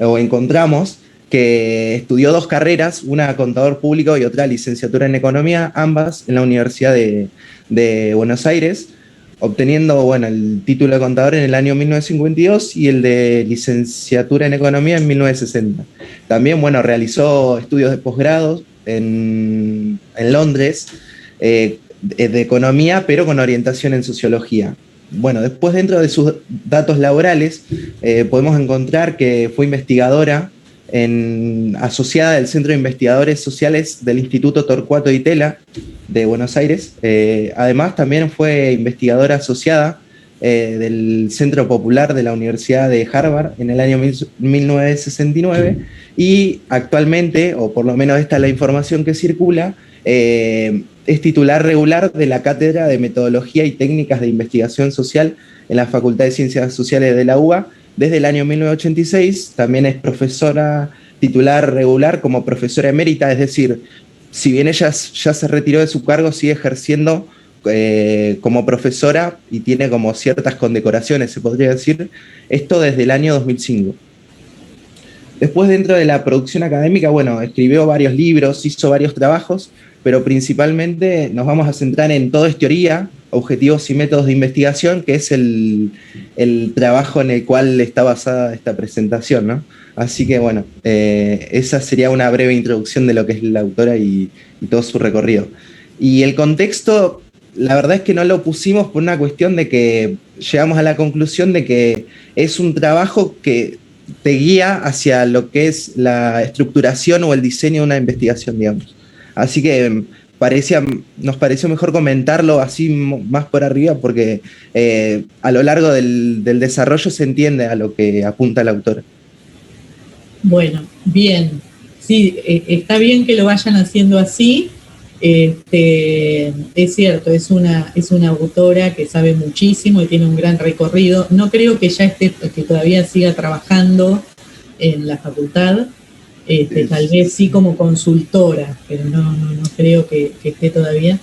encontramos que estudió 2 carreras, una contador público y otra licenciatura en economía, ambas en la Universidad de Buenos Aires, obteniendo, bueno, el título de contador en el año 1952 y el de licenciatura en economía en 1960. También, bueno, realizó estudios de posgrado en Londres, de economía, pero con orientación en sociología. Bueno, después, dentro de sus datos laborales, podemos encontrar que fue investigadora asociada del Centro de Investigadores Sociales del Instituto Torcuato Di Tella de Buenos Aires. Además, también fue investigadora asociada del Centro Popular de la Universidad de Harvard en el año 1969 y actualmente, o por lo menos esta es la información que circula, es titular regular de la Cátedra de Metodología y Técnicas de Investigación Social en la Facultad de Ciencias Sociales de la UBA desde el año 1986. También es profesora titular regular como profesora emérita, es decir, si bien ella ya se retiró de su cargo, sigue ejerciendo como profesora y tiene como ciertas condecoraciones, se podría decir, esto desde el año 2005. Después, dentro de la producción académica, bueno, escribió varios libros, hizo varios trabajos, pero principalmente nos vamos a centrar en Todo es teoría, objetivos y métodos de investigación, que es el trabajo en el cual está basada esta presentación, ¿no? Así que bueno, esa sería una breve introducción de lo que es la autora y todo su recorrido. Y el contexto, la verdad es que no lo pusimos por una cuestión de que llegamos a la conclusión de que es un trabajo que te guía hacia lo que es la estructuración o el diseño de una investigación, digamos. Así que nos pareció mejor comentarlo así más por arriba porque a lo largo del desarrollo se entiende a lo que apunta la autora. Bueno, bien. Sí, está bien que lo vayan haciendo así. Es cierto, es una autora que sabe muchísimo y tiene un gran recorrido. No creo que que todavía siga trabajando en la facultad. Tal vez sí como consultora, pero no creo que esté todavía.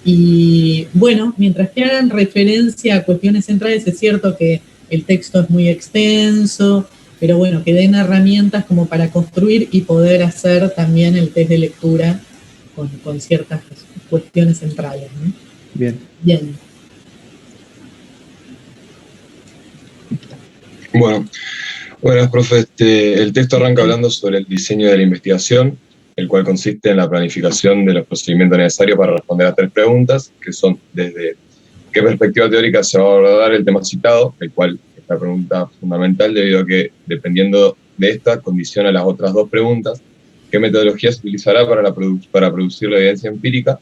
Y bueno, mientras que hagan referencia a cuestiones centrales, es cierto que el texto es muy extenso, pero bueno, que den herramientas como para construir y poder hacer también el test de lectura con ciertas cuestiones centrales, ¿no? Bien. Bueno, profe, el texto arranca hablando sobre el diseño de la investigación, el cual consiste en la planificación de los procedimientos necesarios para responder a 3 preguntas, que son desde qué perspectiva teórica se va a abordar el tema citado, el cual es la pregunta fundamental debido a que, dependiendo de esta, condiciona las otras 2 preguntas, qué metodología se utilizará para producir la evidencia empírica,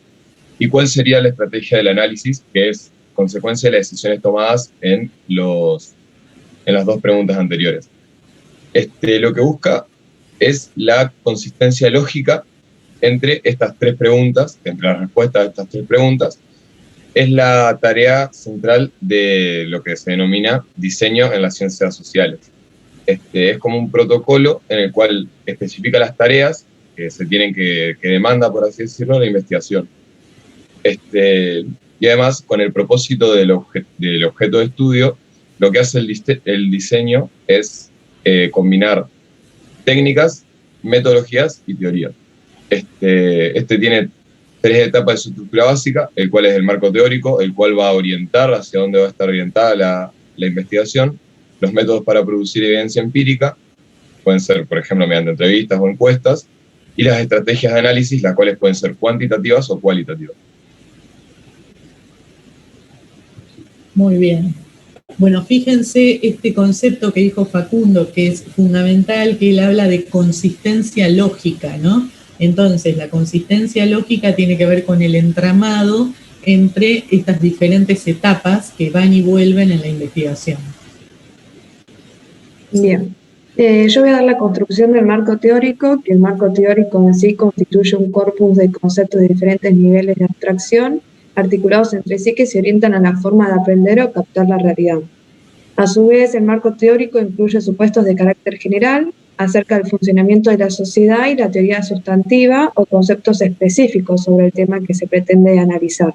y cuál sería la estrategia del análisis, que es consecuencia de las decisiones tomadas en las 2 preguntas anteriores. Lo que busca es la consistencia lógica entre estas 3 preguntas, entre las respuestas a estas 3 preguntas. Es la tarea central de lo que se denomina diseño en las ciencias sociales. Es como un protocolo en el cual especifica las tareas que se tienen que demanda, por así decirlo, la investigación. Y además, con el propósito del objeto de estudio, lo que hace el diseño es combinar técnicas, metodologías y teoría. Tiene 3 etapas de su estructura básica, el cual es el marco teórico, el cual va a orientar hacia dónde va a estar orientada la investigación, los métodos para producir evidencia empírica, pueden ser, por ejemplo, mediante entrevistas o encuestas, y las estrategias de análisis, las cuales pueden ser cuantitativas o cualitativas. Muy bien. Bueno, fíjense este concepto que dijo Facundo, que es fundamental, que él habla de consistencia lógica, ¿no? Entonces, la consistencia lógica tiene que ver con el entramado entre estas diferentes etapas que van y vuelven en la investigación. Bien. Yo voy a dar la construcción del marco teórico, que el marco teórico en sí constituye un corpus de conceptos de diferentes niveles de abstracción, articulados entre sí que se orientan a la forma de aprender o captar la realidad. A su vez, el marco teórico incluye supuestos de carácter general acerca del funcionamiento de la sociedad y la teoría sustantiva o conceptos específicos sobre el tema que se pretende analizar.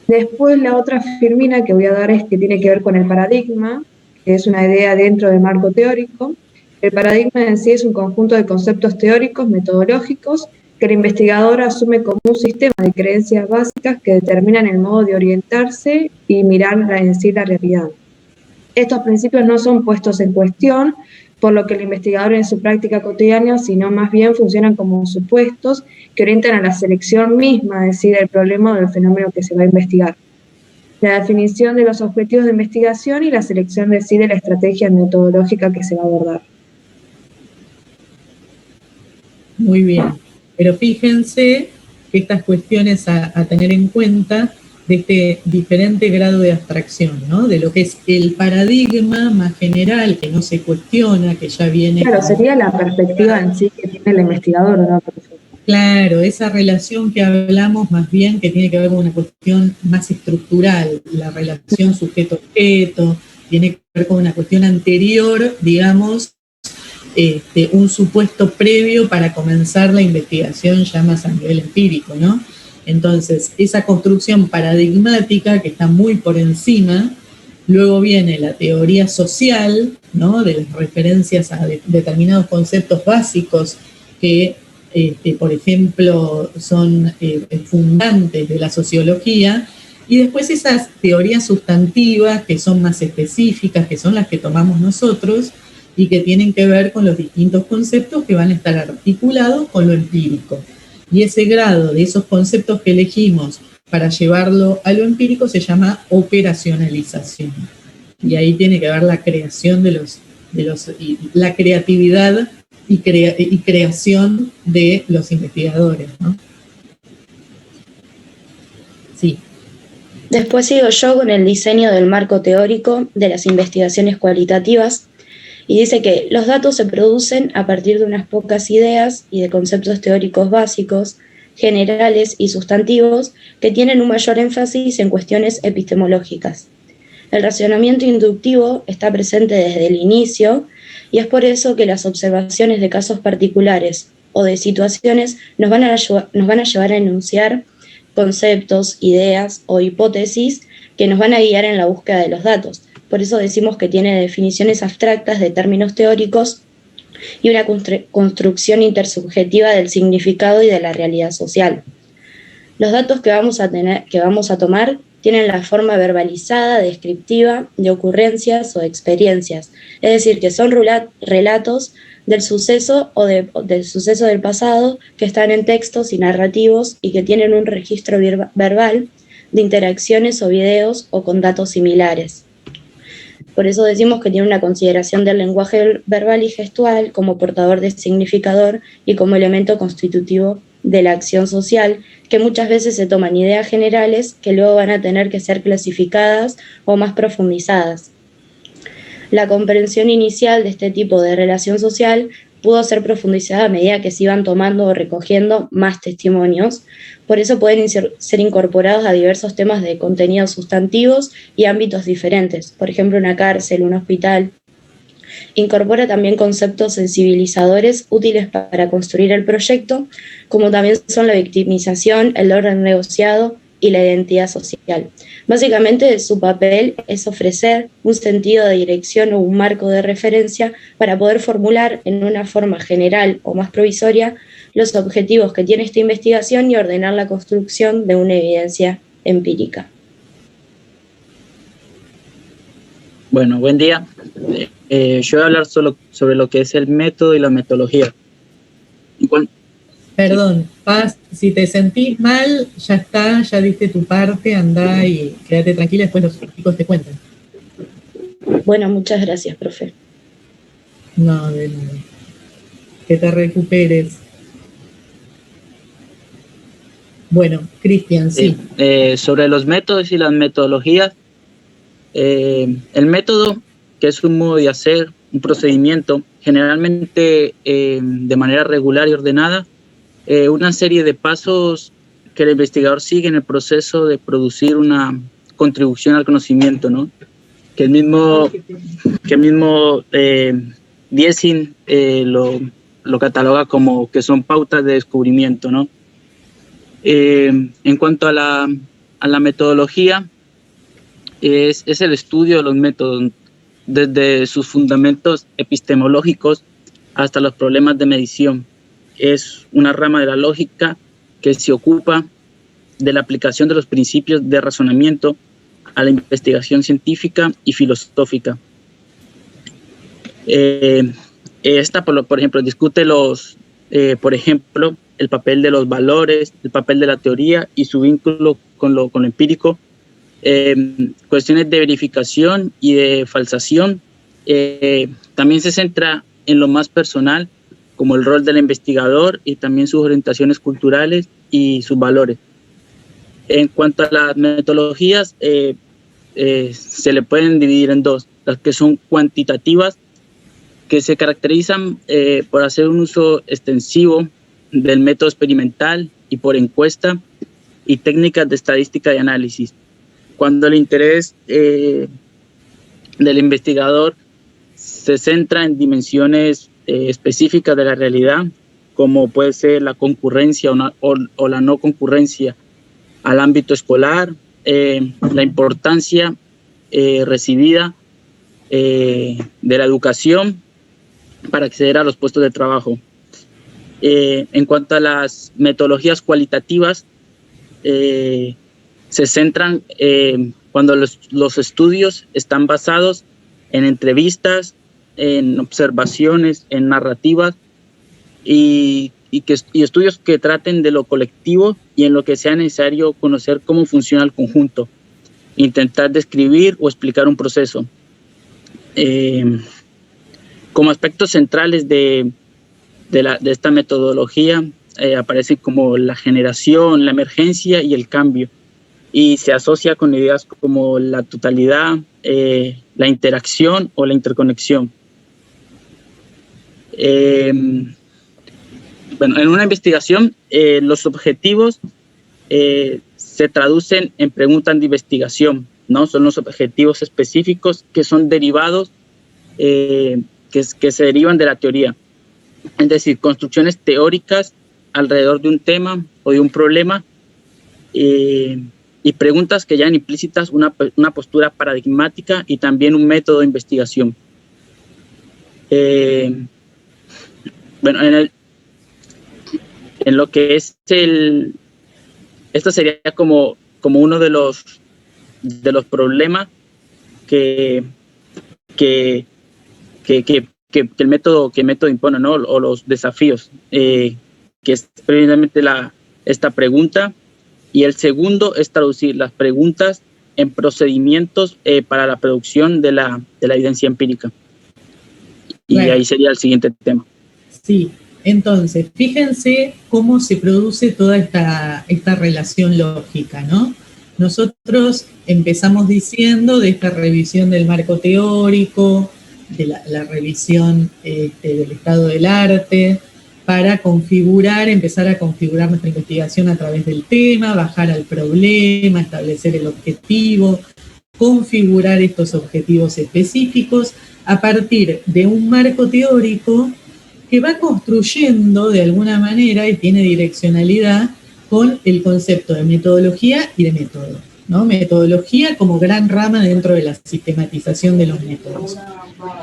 Después, la otra firmina que voy a dar es que tiene que ver con el paradigma, que es una idea dentro del marco teórico. El paradigma en sí es un conjunto de conceptos teóricos, metodológicos, que el investigador asume como un sistema de creencias básicas que determinan el modo de orientarse y mirar en sí la realidad. Estos principios no son puestos en cuestión, por lo que el investigador en su práctica cotidiana, sino más bien funcionan como supuestos que orientan a la selección misma, es decir, del problema o del fenómeno que se va a investigar. La definición de los objetivos de investigación y la selección de sí de la estrategia metodológica que se va a abordar. Muy bien, pero fíjense que estas cuestiones a tener en cuenta de este diferente grado de abstracción, ¿no? De lo que es el paradigma más general, que no se cuestiona, que ya viene... Claro, sería la perspectiva en sí que tiene el investigador, ¿no? Claro, esa relación que hablamos más bien que tiene que ver con una cuestión más estructural, la relación sujeto-objeto, tiene que ver con una cuestión anterior, digamos, un supuesto previo para comenzar la investigación ya más a nivel empírico, ¿no? Entonces, esa construcción paradigmática que está muy por encima, luego viene la teoría social, ¿no? De las referencias a determinados conceptos básicos que por ejemplo, son fundantes de la sociología, y después esas teorías sustantivas que son más específicas, que son las que tomamos nosotros, y que tienen que ver con los distintos conceptos que van a estar articulados con lo empírico. Y ese grado de esos conceptos que elegimos para llevarlo a lo empírico se llama operacionalización. Y ahí tiene que ver la creación la creatividad y creación de los investigadores, ¿no? Sí. Después sigo yo con el diseño del marco teórico de las investigaciones cualitativas y dice que los datos se producen a partir de unas pocas ideas y de conceptos teóricos básicos, generales y sustantivos que tienen un mayor énfasis en cuestiones epistemológicas. El razonamiento inductivo está presente desde el inicio y es por eso que las observaciones de casos particulares o de situaciones nos van a llevar a enunciar conceptos, ideas o hipótesis que nos van a guiar en la búsqueda de los datos. Por eso decimos que tiene definiciones abstractas de términos teóricos y una construcción intersubjetiva del significado y de la realidad social. Los datos que vamos a tomar tienen la forma verbalizada, descriptiva, de ocurrencias o experiencias, es decir, que son relatos del suceso o del suceso del pasado que están en textos y narrativos y que tienen un registro verbal de interacciones o videos o con datos similares. Por eso decimos que tiene una consideración del lenguaje verbal y gestual como portador de significador y como elemento constitutivo de la acción social, que muchas veces se toman ideas generales que luego van a tener que ser clasificadas o más profundizadas. La comprensión inicial de este tipo de relación social pudo ser profundizada a medida que se iban tomando o recogiendo más testimonios. Por eso pueden ser incorporados a diversos temas de contenidos sustantivos y ámbitos diferentes. Por ejemplo, una cárcel, un hospital. Incorpora también conceptos sensibilizadores útiles para construir el proyecto, como también son la victimización, el orden negociado y la identidad social. Básicamente, su papel es ofrecer un sentido de dirección o un marco de referencia para poder formular en una forma general o más provisoria los objetivos que tiene esta investigación y ordenar la construcción de una evidencia empírica. Bueno, buen día. Yo voy a hablar solo sobre lo que es el método y la metodología. Perdón, Paz, si te sentís mal, ya está, ya diste tu parte, andá y quédate tranquila, después los chicos te cuentan. Bueno, muchas gracias, profe. No, de nada. Que te recuperes. Bueno, Cristian, sí. Sobre los métodos y las metodologías, el método, que es un modo de hacer, un procedimiento, generalmente de manera regular y ordenada, una serie de pasos que el investigador sigue en el proceso de producir una contribución al conocimiento, ¿no? Que el mismo Dietzing lo cataloga como que son pautas de descubrimiento, ¿no? En cuanto a la metodología, es el estudio de los métodos, desde sus fundamentos epistemológicos hasta los problemas de medición. Es una rama de la lógica que se ocupa de la aplicación de los principios de razonamiento a la investigación científica y filosófica. Esta, por ejemplo, discute por ejemplo, el papel de los valores, el papel de la teoría y su vínculo con lo empírico, cuestiones de verificación y de falsación. También se centra en lo más personal, como el rol del investigador y también sus orientaciones culturales y sus valores. En cuanto a las metodologías, se le pueden dividir en dos: las que son cuantitativas, que se caracterizan por hacer un uso extensivo del método experimental y por encuesta, y técnicas de estadística y análisis, cuando el interés del investigador se centra en dimensiones específicas de la realidad, como puede ser la concurrencia o la no concurrencia al ámbito escolar, la importancia recibida de la educación para acceder a los puestos de trabajo. En cuanto a las metodologías cualitativas, se centran cuando los estudios están basados en entrevistas, en observaciones, en narrativas y estudios que traten de lo colectivo y en lo que sea necesario conocer cómo funciona el conjunto, intentar describir o explicar un proceso. Como aspectos centrales de esta metodología aparecen como la generación, la emergencia y el cambio, y se asocia con ideas como la totalidad, la interacción o la interconexión. Bueno, en una investigación, los objetivos se traducen en preguntas de investigación, ¿no? Son los objetivos específicos que son derivados, que se derivan de la teoría. Es decir, construcciones teóricas alrededor de un tema o de un problema, y preguntas que llevan implícitas una postura paradigmática y también un método de investigación. Bueno, en lo que es esto sería como uno de los problemas que el método impone, ¿no? O los desafíos, que es precisamente esta pregunta. Y el segundo es traducir las preguntas en procedimientos para la producción de la evidencia empírica. Y bueno, ahí sería el siguiente tema. Sí, entonces, fíjense cómo se produce toda esta relación lógica, ¿no? Nosotros empezamos diciendo de esta revisión del marco teórico, de la revisión del estado del arte, para empezar a configurar nuestra investigación a través del tema, bajar al problema, establecer el objetivo, configurar estos objetivos específicos a partir de un marco teórico que va construyendo de alguna manera y tiene direccionalidad con el concepto de metodología y de método, ¿no? Metodología como gran rama dentro de la sistematización de los métodos.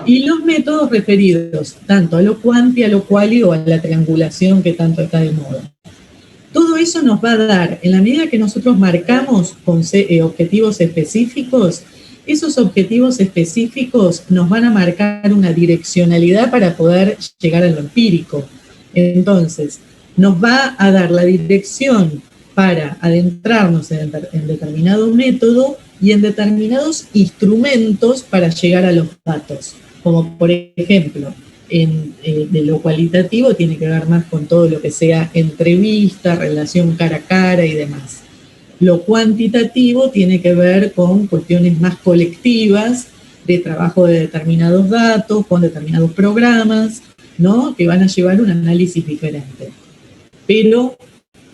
Y los métodos referidos tanto a lo cuanti, a lo quali o a la triangulación que tanto está de moda. Todo eso nos va a dar, en la medida que nosotros marcamos objetivos específicos, esos objetivos específicos nos van a marcar una direccionalidad para poder llegar a lo empírico. Entonces, nos va a dar la dirección para adentrarnos en determinado método y en determinados instrumentos para llegar a los datos. Como por ejemplo, de lo cualitativo tiene que ver más con todo lo que sea entrevista, relación cara a cara y demás. Lo cuantitativo tiene que ver con cuestiones más colectivas, de trabajo de determinados datos, con determinados programas, ¿no? Que van a llevar un análisis diferente. Pero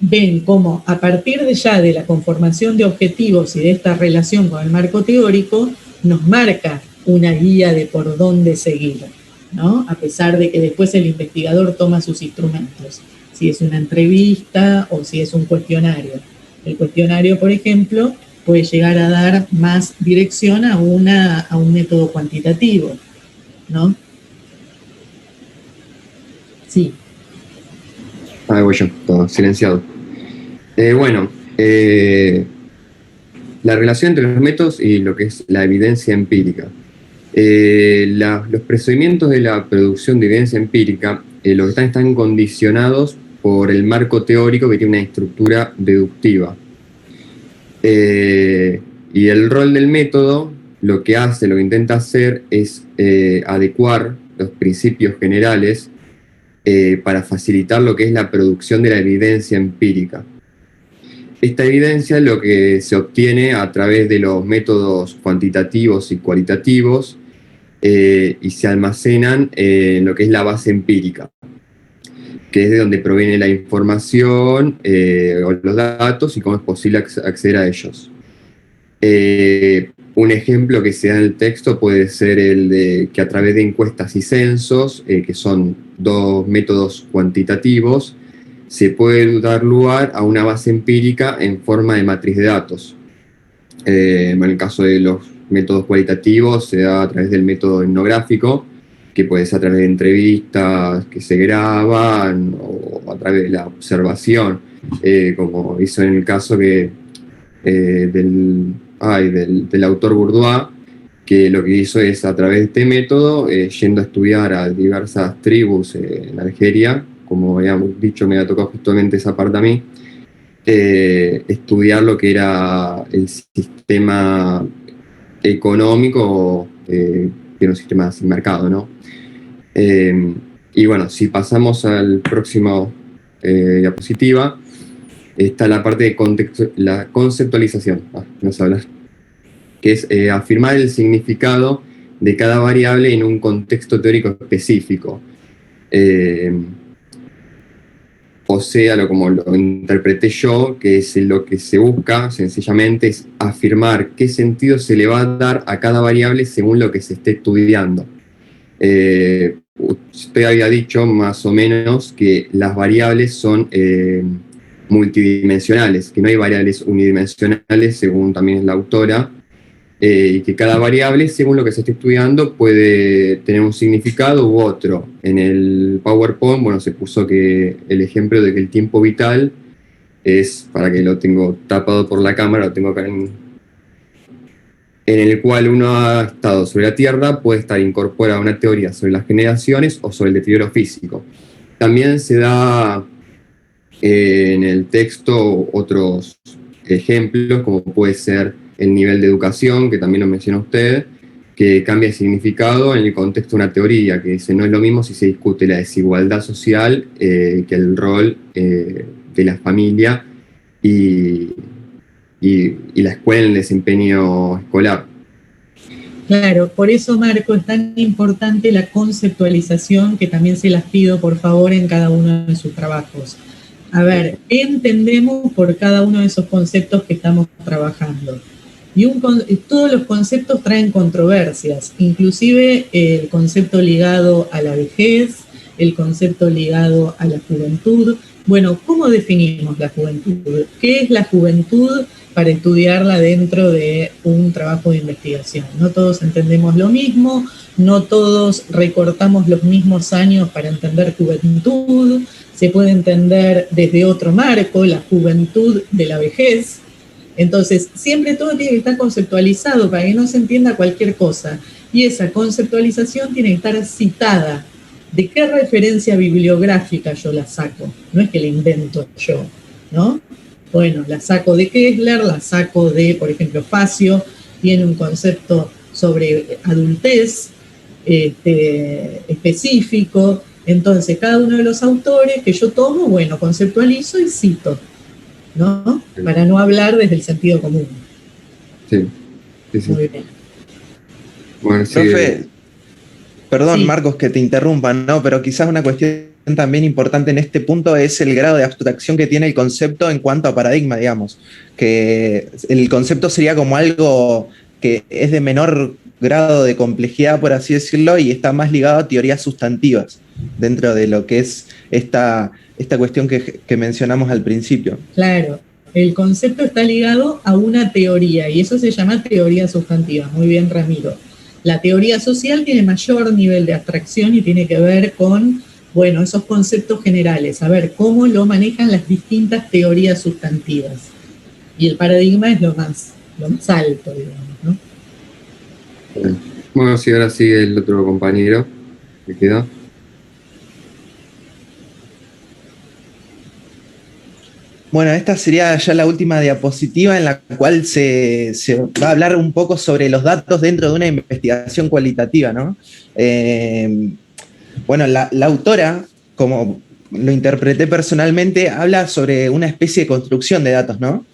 ven cómo a partir de ya de la conformación de objetivos y de esta relación con el marco teórico, nos marca una guía de por dónde seguir, ¿no? A pesar de que después el investigador toma sus instrumentos, si es una entrevista o si es un cuestionario. El cuestionario, por ejemplo, puede llegar a dar más dirección a un método cuantitativo, ¿no? Sí. Voy yo, todo silenciado. La relación entre los métodos y lo que es la evidencia empírica. Los procedimientos de la producción de evidencia empírica lo que están condicionados por el marco teórico que tiene una estructura deductiva. Y el rol del método, lo que intenta hacer es adecuar los principios generales para facilitar lo que es la producción de la evidencia empírica. Esta evidencia es lo que se obtiene a través de los métodos cuantitativos y cualitativos y se almacenan en lo que es la base empírica, que es de donde proviene la información o los datos y cómo es posible acceder a ellos. Un ejemplo que se da en el texto puede ser el de que a través de encuestas y censos, que son dos métodos cuantitativos, se puede dar lugar a una base empírica en forma de matriz de datos. En el caso de los métodos cualitativos se da a través del método etnográfico, que puede ser a través de entrevistas que se graban o a través de la observación, como hizo en el caso del autor Bourdois, que lo que hizo es a través de este método, yendo a estudiar a diversas tribus en Algeria, como habíamos dicho, me ha tocado justamente esa parte a mí, estudiar lo que era el sistema económico, que era un sistema sin mercado, ¿no? Y bueno, si pasamos al próximo diapositiva, está la parte de la conceptualización, no sé hablar, que es afirmar el significado de cada variable en un contexto teórico específico. O sea, como lo interpreté yo, que es lo que se busca, sencillamente, es afirmar qué sentido se le va a dar a cada variable según lo que se esté estudiando. Usted había dicho más o menos que las variables son multidimensionales, que no hay variables unidimensionales, según también la autora, y que cada variable, según lo que se esté estudiando, puede tener un significado u otro. En el PowerPoint, bueno, se puso que el ejemplo de que el tiempo vital es, para que lo tengo tapado por la cámara, lo tengo acá en el cual uno ha estado sobre la Tierra, puede estar incorporada a una teoría sobre las generaciones o sobre el deterioro físico. También se da en el texto otros ejemplos, como puede ser el nivel de educación, que también lo menciona usted, que cambia de significado en el contexto de una teoría, que dice no es lo mismo si se discute la desigualdad social que el rol de la familia y la escuela en el desempeño escolar. Claro, por eso, Marco, es tan importante la conceptualización, que también se las pido, por favor, en cada uno de sus trabajos. A ver, ¿qué entendemos por cada uno de esos conceptos que estamos trabajando? Y todos los conceptos traen controversias, inclusive el concepto ligado a la vejez, el concepto ligado a la juventud. Bueno, ¿cómo definimos la juventud? ¿Qué es la juventud para estudiarla dentro de un trabajo de investigación? No todos entendemos lo mismo, no todos recortamos los mismos años para entender juventud, se puede entender desde otro marco, la juventud de la vejez. Entonces, siempre todo tiene que estar conceptualizado para que no se entienda cualquier cosa. Y esa conceptualización tiene que estar citada ¿De qué referencia bibliográfica yo la saco? No es que la invento yo, ¿no? Bueno, la saco de Kessler, la saco de, por ejemplo, Facio, tiene un concepto sobre adultez específico. Entonces, cada uno de los autores que yo tomo, bueno, conceptualizo y cito, ¿no? Para no hablar desde el sentido común. Sí, sí, sí. Muy bien. Bueno, sí, profe, perdón, sí. Marcos, que te interrumpa, ¿no? Pero quizás una cuestión también importante en este punto es el grado de abstracción que tiene el concepto en cuanto a paradigma, digamos. Que el concepto sería como algo que es de menor grado de complejidad, por así decirlo, y está más ligado a teorías sustantivas dentro de lo que es esta cuestión que mencionamos al principio. Claro, el concepto está ligado a una teoría, y eso se llama teoría sustantiva. Muy bien, Ramiro. La teoría social tiene mayor nivel de abstracción y tiene que ver con, bueno, esos conceptos generales, a ver cómo lo manejan las distintas teorías sustantivas. Y el paradigma es lo más alto, digamos, ¿no? Bueno, sí, ahora sigue el otro compañero que quedó. Bueno, esta sería ya la última diapositiva en la cual se va a hablar un poco sobre los datos dentro de una investigación cualitativa, ¿no? Bueno, la autora, como lo interpreté personalmente, habla sobre una especie de construcción de datos, ¿no?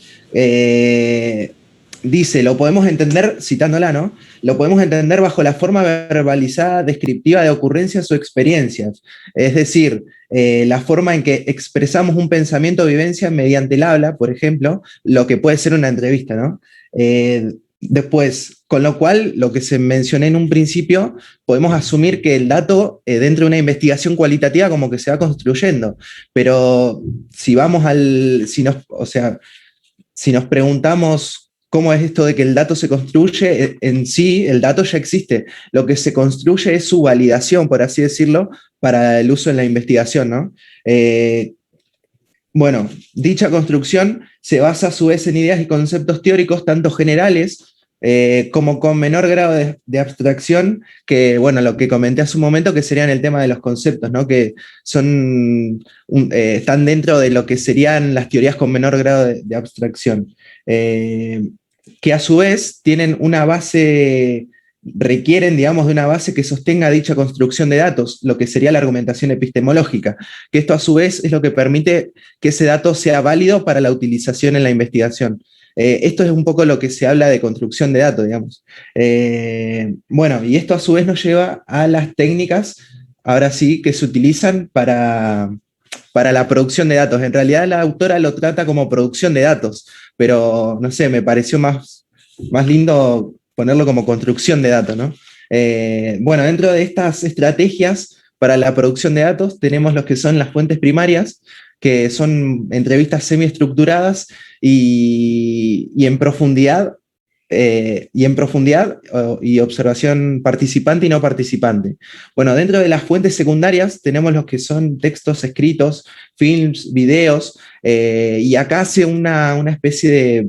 Dice, lo podemos entender, citándola, ¿no? Lo podemos entender bajo la forma verbalizada, descriptiva de ocurrencias o experiencias. Es decir, la forma en que expresamos un pensamiento o vivencia mediante el habla, por ejemplo, lo que puede ser una entrevista, ¿no? Después, con lo cual, lo que se mencioné en un principio, podemos asumir que el dato dentro de una investigación cualitativa como que se va construyendo. Pero si vamos si nos preguntamos cómo es esto de que el dato se construye, en sí el dato ya existe. Lo que se construye es su validación, por así decirlo, para el uso en la investigación, ¿no? Bueno, dicha construcción se basa a su vez en ideas y conceptos teóricos tanto generales como con menor grado de abstracción, que, bueno, lo que comenté hace un momento, que serían el tema de los conceptos, ¿no? Que están dentro de lo que serían las teorías con menor grado de abstracción. Que a su vez tienen una base, requieren, digamos, de una base que sostenga dicha construcción de datos, lo que sería la argumentación epistemológica, que esto a su vez es lo que permite que ese dato sea válido para la utilización en la investigación. Esto es un poco lo que se habla de construcción de datos, digamos. Bueno, y esto a su vez nos lleva a las técnicas, ahora sí, que se utilizan para la producción de datos. En realidad la autora lo trata como producción de datos, pero no sé, me pareció más lindo ponerlo como construcción de datos, ¿no? Bueno, dentro de estas estrategias para la producción de datos tenemos los que son las fuentes primarias, que son entrevistas semiestructuradas y en profundidad, y observación participante y no participante. Bueno, dentro de las fuentes secundarias tenemos los que son textos escritos, films, videos, y acá hace una especie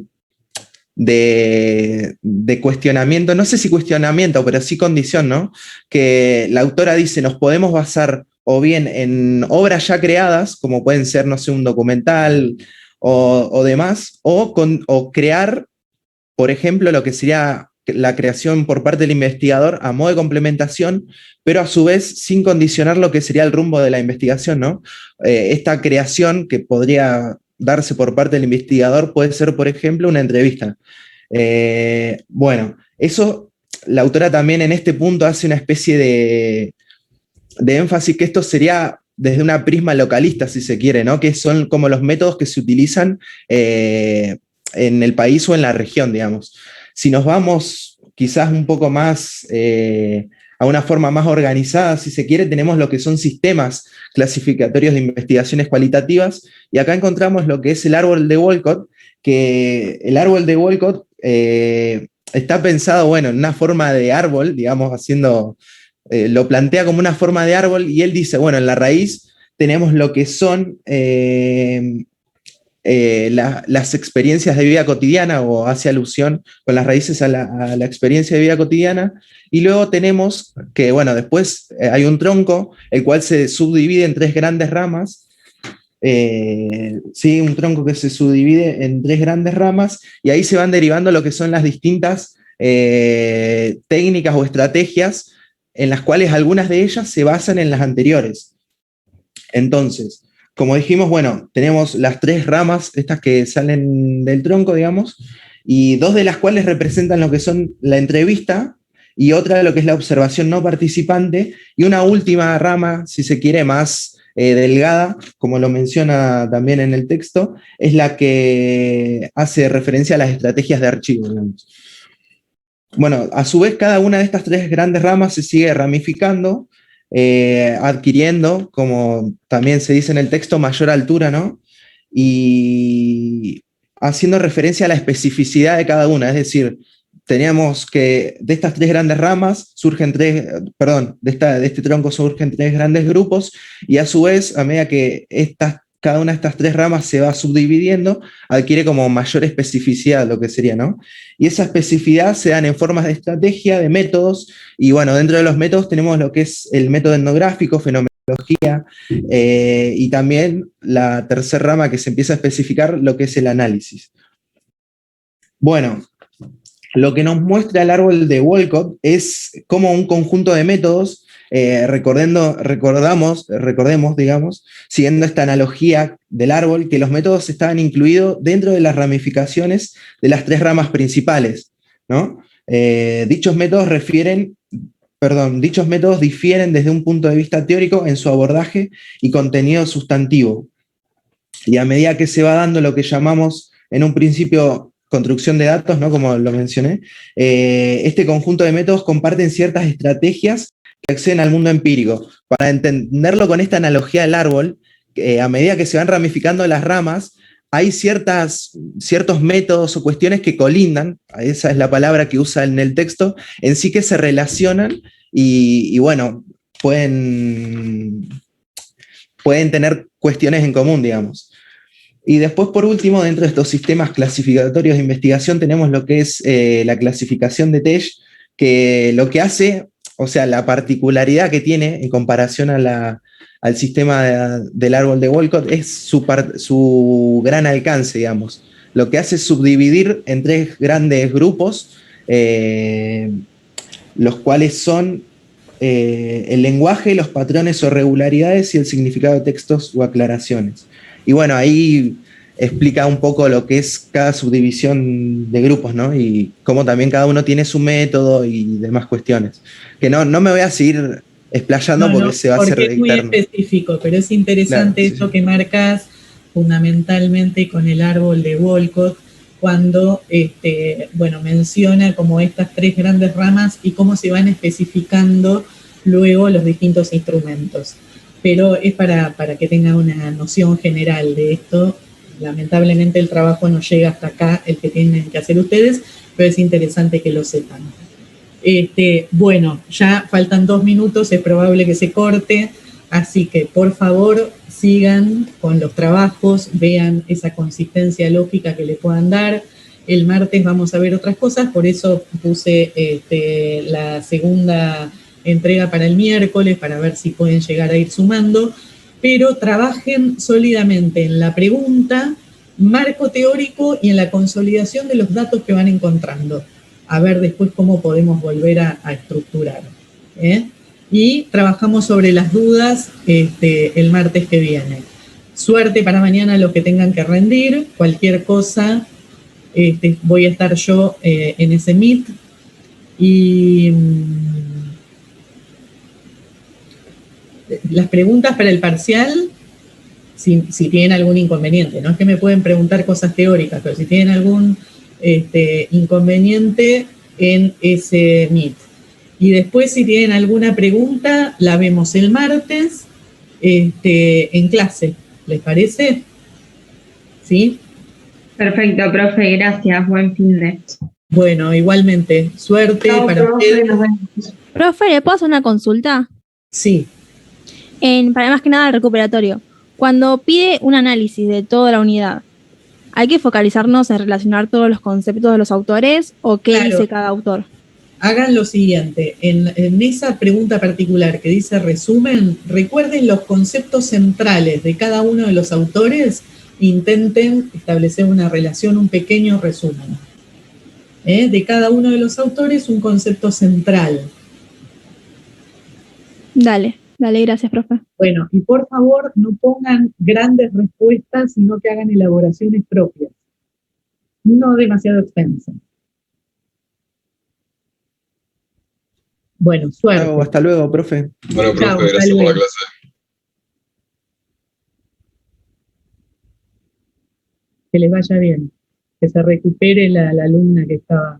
de cuestionamiento, no sé si cuestionamiento, pero sí condición, ¿no? Que la autora dice, nos podemos basar o bien en obras ya creadas, como pueden ser, no sé, un documental o demás, o crear, por ejemplo, lo que sería la creación por parte del investigador a modo de complementación, pero a su vez sin condicionar lo que sería el rumbo de la investigación, ¿no? Esta creación que podría darse por parte del investigador puede ser, por ejemplo, una entrevista. Bueno, eso, la autora también en este punto hace una especie de énfasis que esto sería desde una prisma localista, si se quiere, ¿no? Que son como los métodos que se utilizan en el país o en la región, digamos. Si nos vamos quizás un poco más a una forma más organizada, si se quiere, tenemos lo que son sistemas clasificatorios de investigaciones cualitativas, y acá encontramos lo que es el árbol de Walcott, que el árbol de Walcott está pensado, bueno, en una forma de árbol, digamos, lo plantea como una forma de árbol, y él dice, bueno, en la raíz tenemos lo que son las experiencias de vida cotidiana, o hace alusión con las raíces a la experiencia de vida cotidiana. Y luego tenemos que, bueno, después hay un tronco, el cual se subdivide en 3 grandes ramas. Sí, un tronco que se subdivide en 3 grandes ramas, y ahí se van derivando lo que son las distintas técnicas o estrategias, en las cuales algunas de ellas se basan en las anteriores. Entonces, como dijimos, bueno, tenemos las 3 ramas, estas que salen del tronco, digamos, y 2 de las cuales representan lo que son la entrevista, y otra lo que es la observación no participante, y una última rama, si se quiere, más delgada, como lo menciona también en el texto, es la que hace referencia a las estrategias de archivo, digamos. Bueno, a su vez, cada una de estas 3 grandes ramas se sigue ramificando, adquiriendo, como también se dice en el texto, mayor altura, ¿no? Y haciendo referencia a la especificidad de cada una, es decir, teníamos que de estas 3 grandes ramas surgen de este tronco surgen 3 grandes grupos, y a su vez, a medida que cada una de estas 3 ramas se va subdividiendo, adquiere como mayor especificidad lo que sería, ¿no? Y esa especificidad se dan en formas de estrategia, de métodos, y bueno, dentro de los métodos tenemos lo que es el método etnográfico, fenomenología, y también la tercera rama que se empieza a especificar, lo que es el análisis. Bueno, lo que nos muestra el árbol de Walcott es como un conjunto de métodos, recordemos, digamos, siguiendo esta analogía del árbol, que los métodos estaban incluidos dentro de las ramificaciones de las 3 ramas principales, ¿no? Dichos métodos difieren desde un punto de vista teórico en su abordaje y contenido sustantivo. Y a medida que se va dando lo que llamamos en un principio construcción de datos, ¿no? Como lo mencioné, este conjunto de métodos comparten ciertas estrategias que acceden al mundo empírico. Para entenderlo con esta analogía del árbol, a medida que se van ramificando las ramas, hay ciertos métodos o cuestiones que colindan, esa es la palabra que usa en el texto, en sí, que se relacionan y bueno, pueden tener cuestiones en común, digamos. Y después, por último, dentro de estos sistemas clasificatorios de investigación, tenemos lo que es la clasificación de Tesch, que lo que hace, o sea, la particularidad que tiene en comparación al sistema del árbol de Walcott es su gran alcance, digamos. Lo que hace es subdividir en 3 grandes grupos, los cuales son el lenguaje, los patrones o regularidades y el significado de textos o aclaraciones. Y bueno, ahí explica un poco lo que es cada subdivisión de grupos, ¿no? Y cómo también cada uno tiene su método y demás cuestiones. Que no me voy a seguir explayando porque se va a hacer es muy específico, pero es interesante, claro, esto que marcas fundamentalmente con el árbol de Walcott, cuando menciona como estas 3 grandes ramas y cómo se van especificando luego los distintos instrumentos. Pero es para que tenga una noción general de esto. Lamentablemente el trabajo no llega hasta acá, el que tienen que hacer ustedes, pero es interesante que lo sepan. Bueno, ya faltan 2 minutos, es probable que se corte, así que por favor sigan con los trabajos, vean esa consistencia lógica que le puedan dar. El martes vamos a ver otras cosas, por eso puse la segunda entrega para el miércoles, para ver si pueden llegar a ir sumando, pero trabajen sólidamente en la pregunta, marco teórico y en la consolidación de los datos que van encontrando. A ver después cómo podemos volver a estructurar. Y trabajamos sobre las dudas el martes que viene. Suerte para mañana los que tengan que rendir, cualquier cosa, voy a estar yo en ese Meet. Y las preguntas para el parcial, si tienen algún inconveniente, no es que me pueden preguntar cosas teóricas, pero si tienen algún inconveniente en ese Meet. Y después, si tienen alguna pregunta, la vemos el martes en clase. ¿Les parece? ¿Sí? Perfecto, profe, gracias. Buen fin de. Bueno, igualmente. Suerte para ustedes. Profe, ¿le puedo hacer una consulta? Sí. Para más que nada el recuperatorio. Cuando pide un análisis de toda la unidad, ¿hay que focalizarnos en relacionar todos los conceptos de los autores o qué Claro. dice cada autor? Hagan lo siguiente, en esa pregunta particular que dice resumen, recuerden los conceptos centrales de cada uno de los autores, intenten establecer una relación, un pequeño resumen. De cada uno de los autores, un concepto central. Dale, gracias, profe. Bueno, y por favor no pongan grandes respuestas, sino que hagan elaboraciones propias. No demasiado extensas. Bueno, suerte. Chao, hasta luego, profe. Bueno, profe, Chao, gracias por la clase. Que les vaya bien. Que se recupere la alumna que estaba